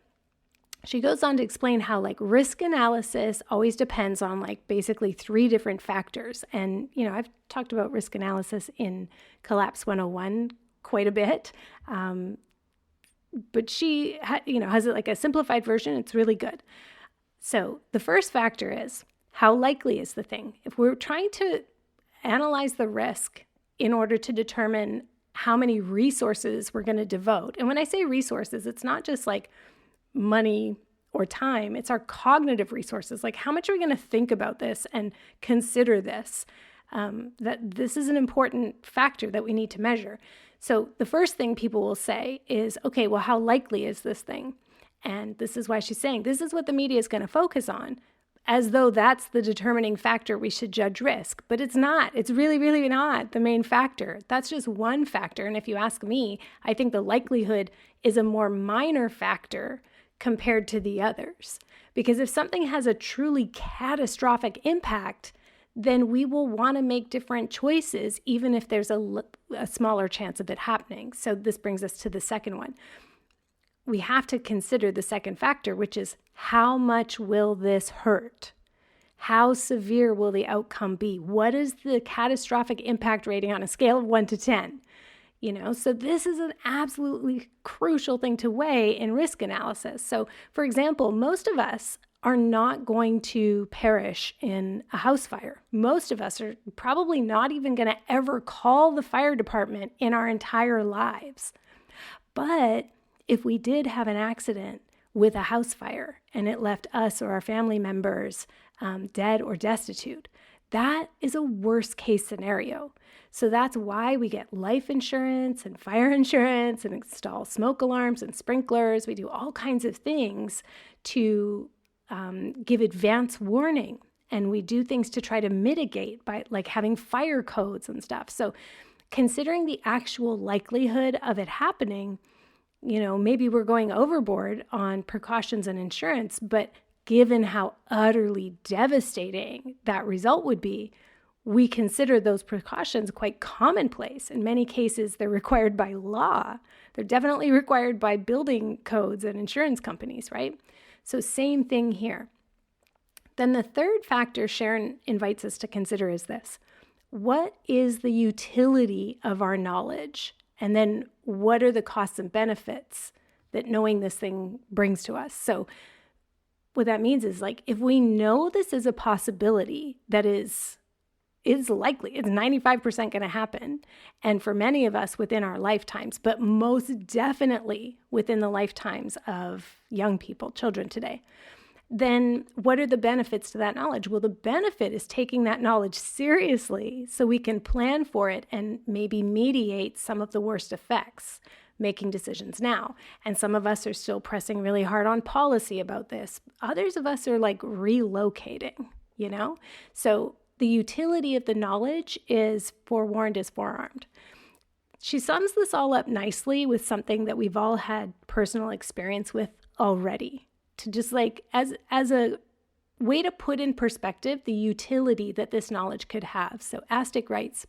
S2: she goes on to explain how risk analysis always depends on basically 3 different factors. And, I've talked about risk analysis in Collapse 101 quite a bit. But she, has it like a simplified version. It's really good. So the first factor is how likely is the thing? If we're trying to analyze the risk in order to determine how many resources we're going to devote. And when I say resources, it's not just money or time. It's our cognitive resources. How much are we going to think about this and consider this? That this is an important factor that we need to measure. So the first thing people will say is, okay, well, how likely is this thing? And this is why she's saying this is what the media is going to focus on, as though that's the determining factor we should judge risk. But it's not. It's really, really not the main factor. That's just one factor. And if you ask me, I think the likelihood is a more minor factor compared to the others. Because if something has a truly catastrophic impact, then we will want to make different choices, even if there's a smaller chance of it happening. So this brings us to the second one. We have to consider the second factor, which is how much will this hurt? How severe will the outcome be? What is the catastrophic impact rating on a scale of 1 to 10? So this is an absolutely crucial thing to weigh in risk analysis. So, for example, most of us are not going to perish in a house fire. Most of us are probably not even going to ever call the fire department in our entire lives. But if we did have an accident with a house fire and it left us or our family members dead or destitute, That is a worst case scenario. So that's why we get life insurance and fire insurance and install smoke alarms and sprinklers. We do all kinds of things to give advance warning. And we do things to try to mitigate by like having fire codes and stuff. So considering the actual likelihood of it happening, maybe we're going overboard on precautions and insurance, but given how utterly devastating that result would be, we consider those precautions quite commonplace. In many cases, they're required by law. They're definitely required by building codes and insurance companies, right? So same thing here. Then the third factor Sharon invites us to consider is this. What is the utility of our knowledge? And then what are the costs and benefits that knowing this thing brings to us? So what that means is like, if we know this is a possibility that is likely, it's 95% going to happen. And for many of us within our lifetimes, but most definitely within the lifetimes of young people, children today, then what are the benefits to that knowledge? Well, the benefit is taking that knowledge seriously so we can plan for it and maybe mediate some of the worst effects, making decisions now. And some of us are still pressing really hard on policy about this. Others of us are like relocating, So the utility of the knowledge is forewarned is forearmed. She sums this all up nicely with something that we've all had personal experience with already, to just like as a way to put in perspective the utility that this knowledge could have. So Astic writes,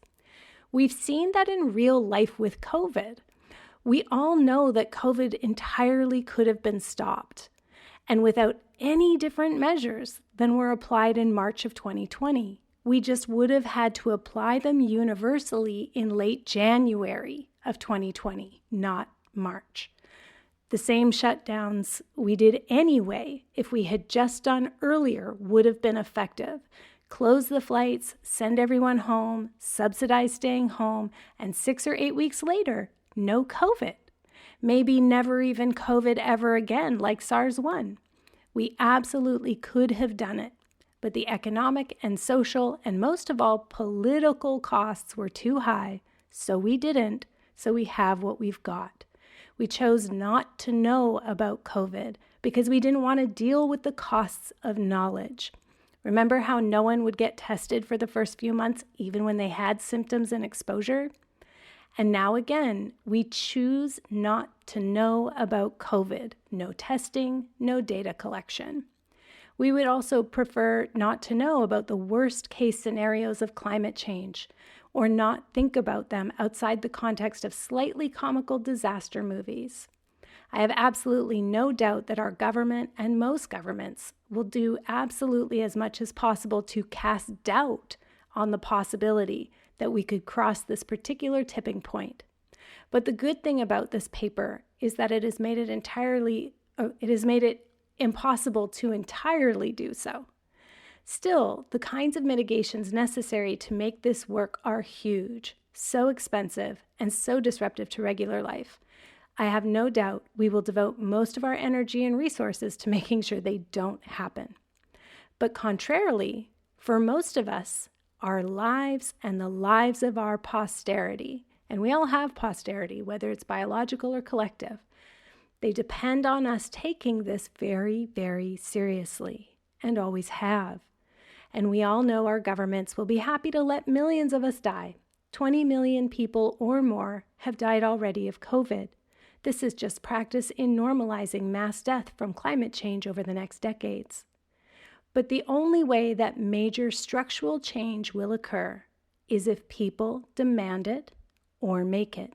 S2: we've seen that in real life with COVID. We all know that COVID entirely could have been stopped, and without any different measures than were applied in March of 2020. We just would have had to apply them universally in late January of 2020, not March. The same shutdowns we did anyway, if we had just done earlier, would have been effective. Close the flights, send everyone home, subsidize staying home, and 6 or 8 weeks later, no COVID. Maybe never even COVID ever again, like SARS-1. We absolutely could have done it, but the economic and social and most of all political costs were too high, so we didn't, so we have what we've got. We chose not to know about COVID because we didn't want to deal with the costs of knowledge. Remember how no one would get tested for the first few months, even when they had symptoms and exposure? And now again, we choose not to know about COVID. No testing, no data collection. We would also prefer not to know about the worst case scenarios of climate change, or not think about them outside the context of slightly comical disaster movies. I have absolutely no doubt that our government and most governments will do absolutely as much as possible to cast doubt on the possibility that we could cross this particular tipping point. But the good thing about this paper is that it has made it impossible to entirely do so. Still, the kinds of mitigations necessary to make this work are huge, so expensive, and so disruptive to regular life. I have no doubt we will devote most of our energy and resources to making sure they don't happen. But contrarily, for most of us, our lives and the lives of our posterity, and we all have posterity, whether it's biological or collective, they depend on us taking this very, very seriously, and always have. And we all know our governments will be happy to let millions of us die. 20 million people or more have died already of COVID. This is just practice in normalizing mass death from climate change over the next decades. But the only way that major structural change will occur is if people demand it or make it.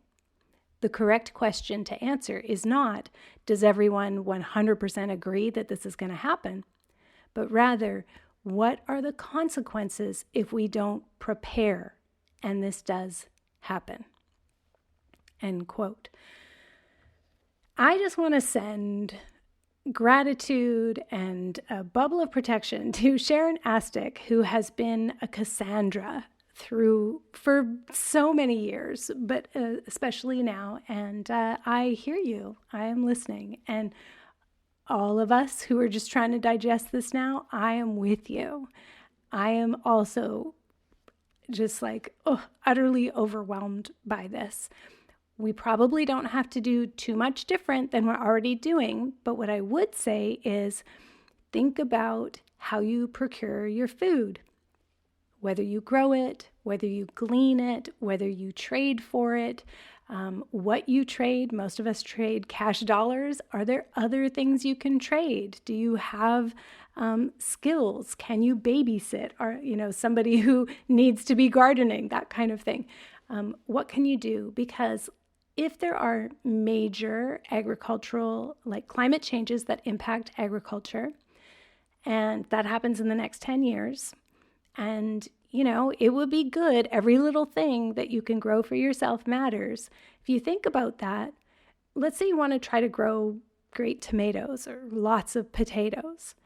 S2: The correct question to answer is not, does everyone 100% agree that this is going to happen? But rather, what are the consequences if we don't prepare? And this does happen. End quote. I just want to send gratitude and a bubble of protection to Sharon Astic, who has been a Cassandra for so many years, but especially now. And I hear you. I am listening. And all of us who are just trying to digest this now, I am with you. I am also just like, utterly overwhelmed by this. We probably don't have to do too much different than we're already doing. But what I would say is think about how you procure your food, whether you grow it, whether you glean it, whether you trade for it, what you trade. Most of us trade cash dollars. Are there other things you can trade? Do you have skills? Can you babysit? Or, somebody who needs to be gardening, that kind of thing. What can you do? Because if there are major agricultural, like climate changes that impact agriculture, and that happens in the next 10 years, and, it would be good. Every little thing that you can grow for yourself matters. If you think about that, let's say you want to try to grow great tomatoes or lots of potatoes.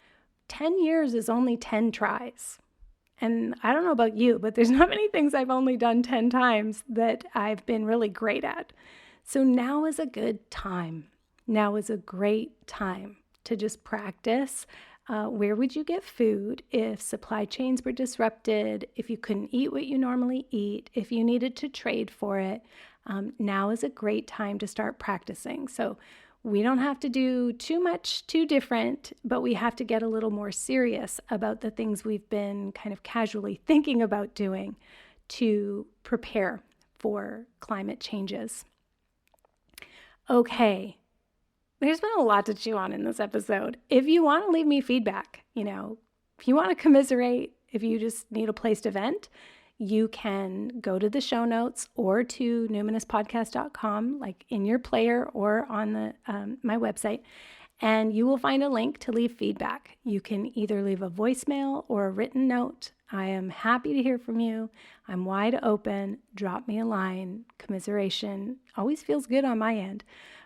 S2: 10 years is only 10 tries. And I don't know about you, but there's not many things I've only done 10 times that I've been really great at. So now is a good time. Now is a great time to just practice. Where would you get food if supply chains were disrupted, if you couldn't eat what you normally eat, if you needed to trade for it? Now is a great time to start practicing. So we don't have to do too much too different, but we have to get a little more serious about the things we've been kind of casually thinking about doing to prepare for climate changes. Okay. There's been a lot to chew on in this episode. If you want to leave me feedback, if you want to commiserate, if you just need a place to vent, you can go to the show notes or to numinouspodcast.com, like in your player or on my website, and you will find a link to leave feedback. You can either leave a voicemail or a written note. I am happy to hear from you. I'm wide open. Drop me a line. Commiseration always feels good on my end.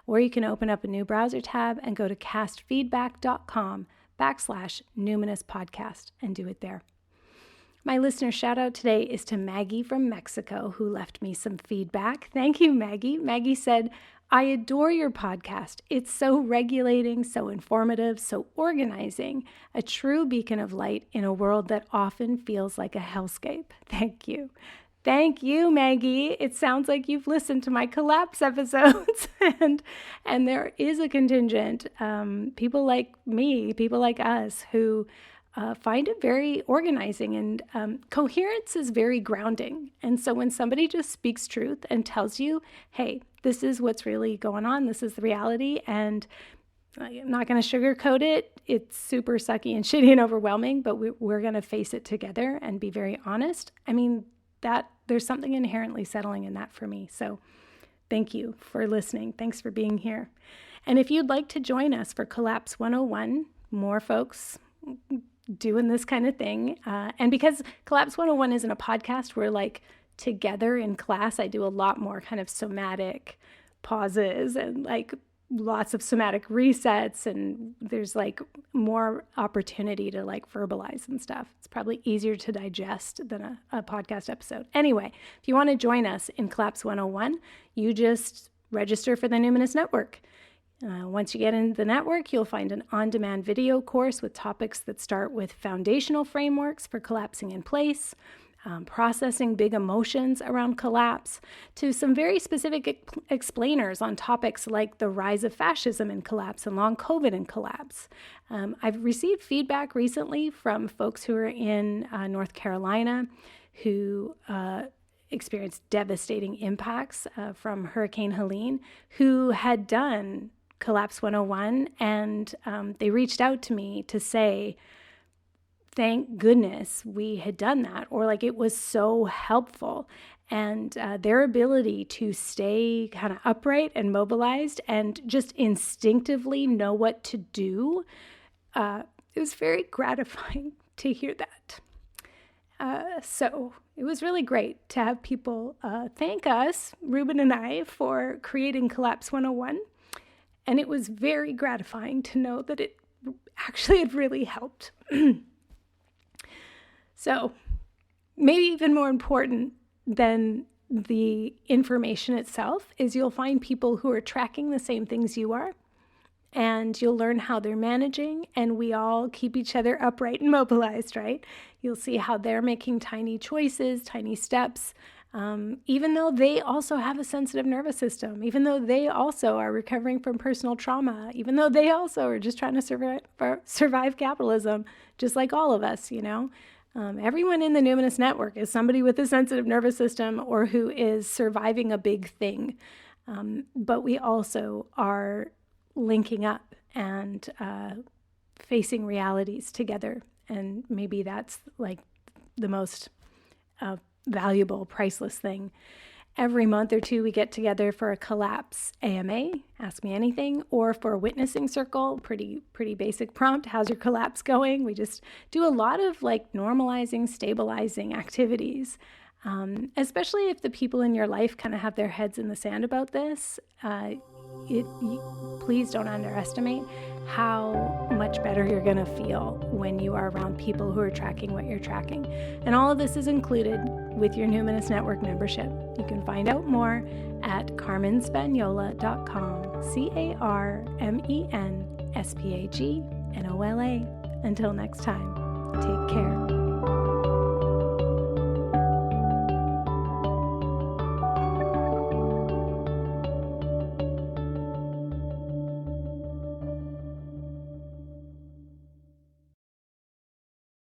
S2: Or you can open up a new browser tab and go to castfeedback.com/numinouspodcast and do it there. My listener shout out today is to Maggie from Mexico, who left me some feedback. Thank you, Maggie. Maggie said, I adore your podcast. It's so regulating, so informative, so organizing, a true beacon of light in a world that often feels like a hellscape. Thank you. Thank you, Maggie. It sounds like you've listened to my collapse episodes, and there is a contingent, people like me, people like us, who find it very organizing, and coherence is very grounding. And so when somebody just speaks truth and tells you, hey, this is what's really going on, this is the reality, and I'm not going to sugarcoat it. It's super sucky and shitty and overwhelming, but we're going to face it together and be very honest. I mean, that there's something inherently settling in that for me. So thank you for listening. Thanks for being here. And if you'd like to join us for Collapse 101, more folks doing this kind of thing. And because Collapse 101 isn't a podcast, we're like together in class. I do a lot more kind of somatic pauses and like lots of somatic resets, and there's like more opportunity to like verbalize and stuff. It's probably easier to digest than a podcast episode. Anyway, if you want to join us in Collapse 101, you just register for the Numinous Network. Once you get into the network, you'll find an on-demand video course with topics that start with foundational frameworks for collapsing in place, processing big emotions around collapse, to some very specific explainers on topics like the rise of fascism in collapse and long COVID in collapse. I've received feedback recently from folks who are in North Carolina who experienced devastating impacts from Hurricane Helene, who had done Collapse 101, and they reached out to me to say, thank goodness we had done that, or like it was so helpful. And their ability to stay kind of upright and mobilized and just instinctively know what to do, it was very gratifying to hear that. So it was really great to have people thank us, Ruben and I, for creating Collapse 101. And it was very gratifying to know that it actually had really helped. So maybe even more important than the information itself is you'll find people who are tracking the same things you are and you'll learn how they're managing, and we all keep each other upright and mobilized, right? You'll see how they're making tiny choices, tiny steps, even though they also have a sensitive nervous system, even though they also are recovering from personal trauma, even though they also are just trying to survive capitalism, just like all of us, you know? Everyone in the Numinous Network is somebody with a sensitive nervous system or who is surviving a big thing. But we also are linking up and facing realities together. And maybe that's like the most valuable, priceless thing. Every month or two, we get together for a collapse AMA, Ask Me Anything, or for a witnessing circle, pretty basic prompt. How's your collapse going? We just do a lot of like normalizing, stabilizing activities, especially if the people in your life kind of have their heads in the sand about this. Please don't underestimate how much better you're going to feel when you are around people who are tracking what you're tracking. And all of this is included with your Numinous Network membership. You can find out more at carmenspagnola.com, CarmenSpagnola. Until next time, take care.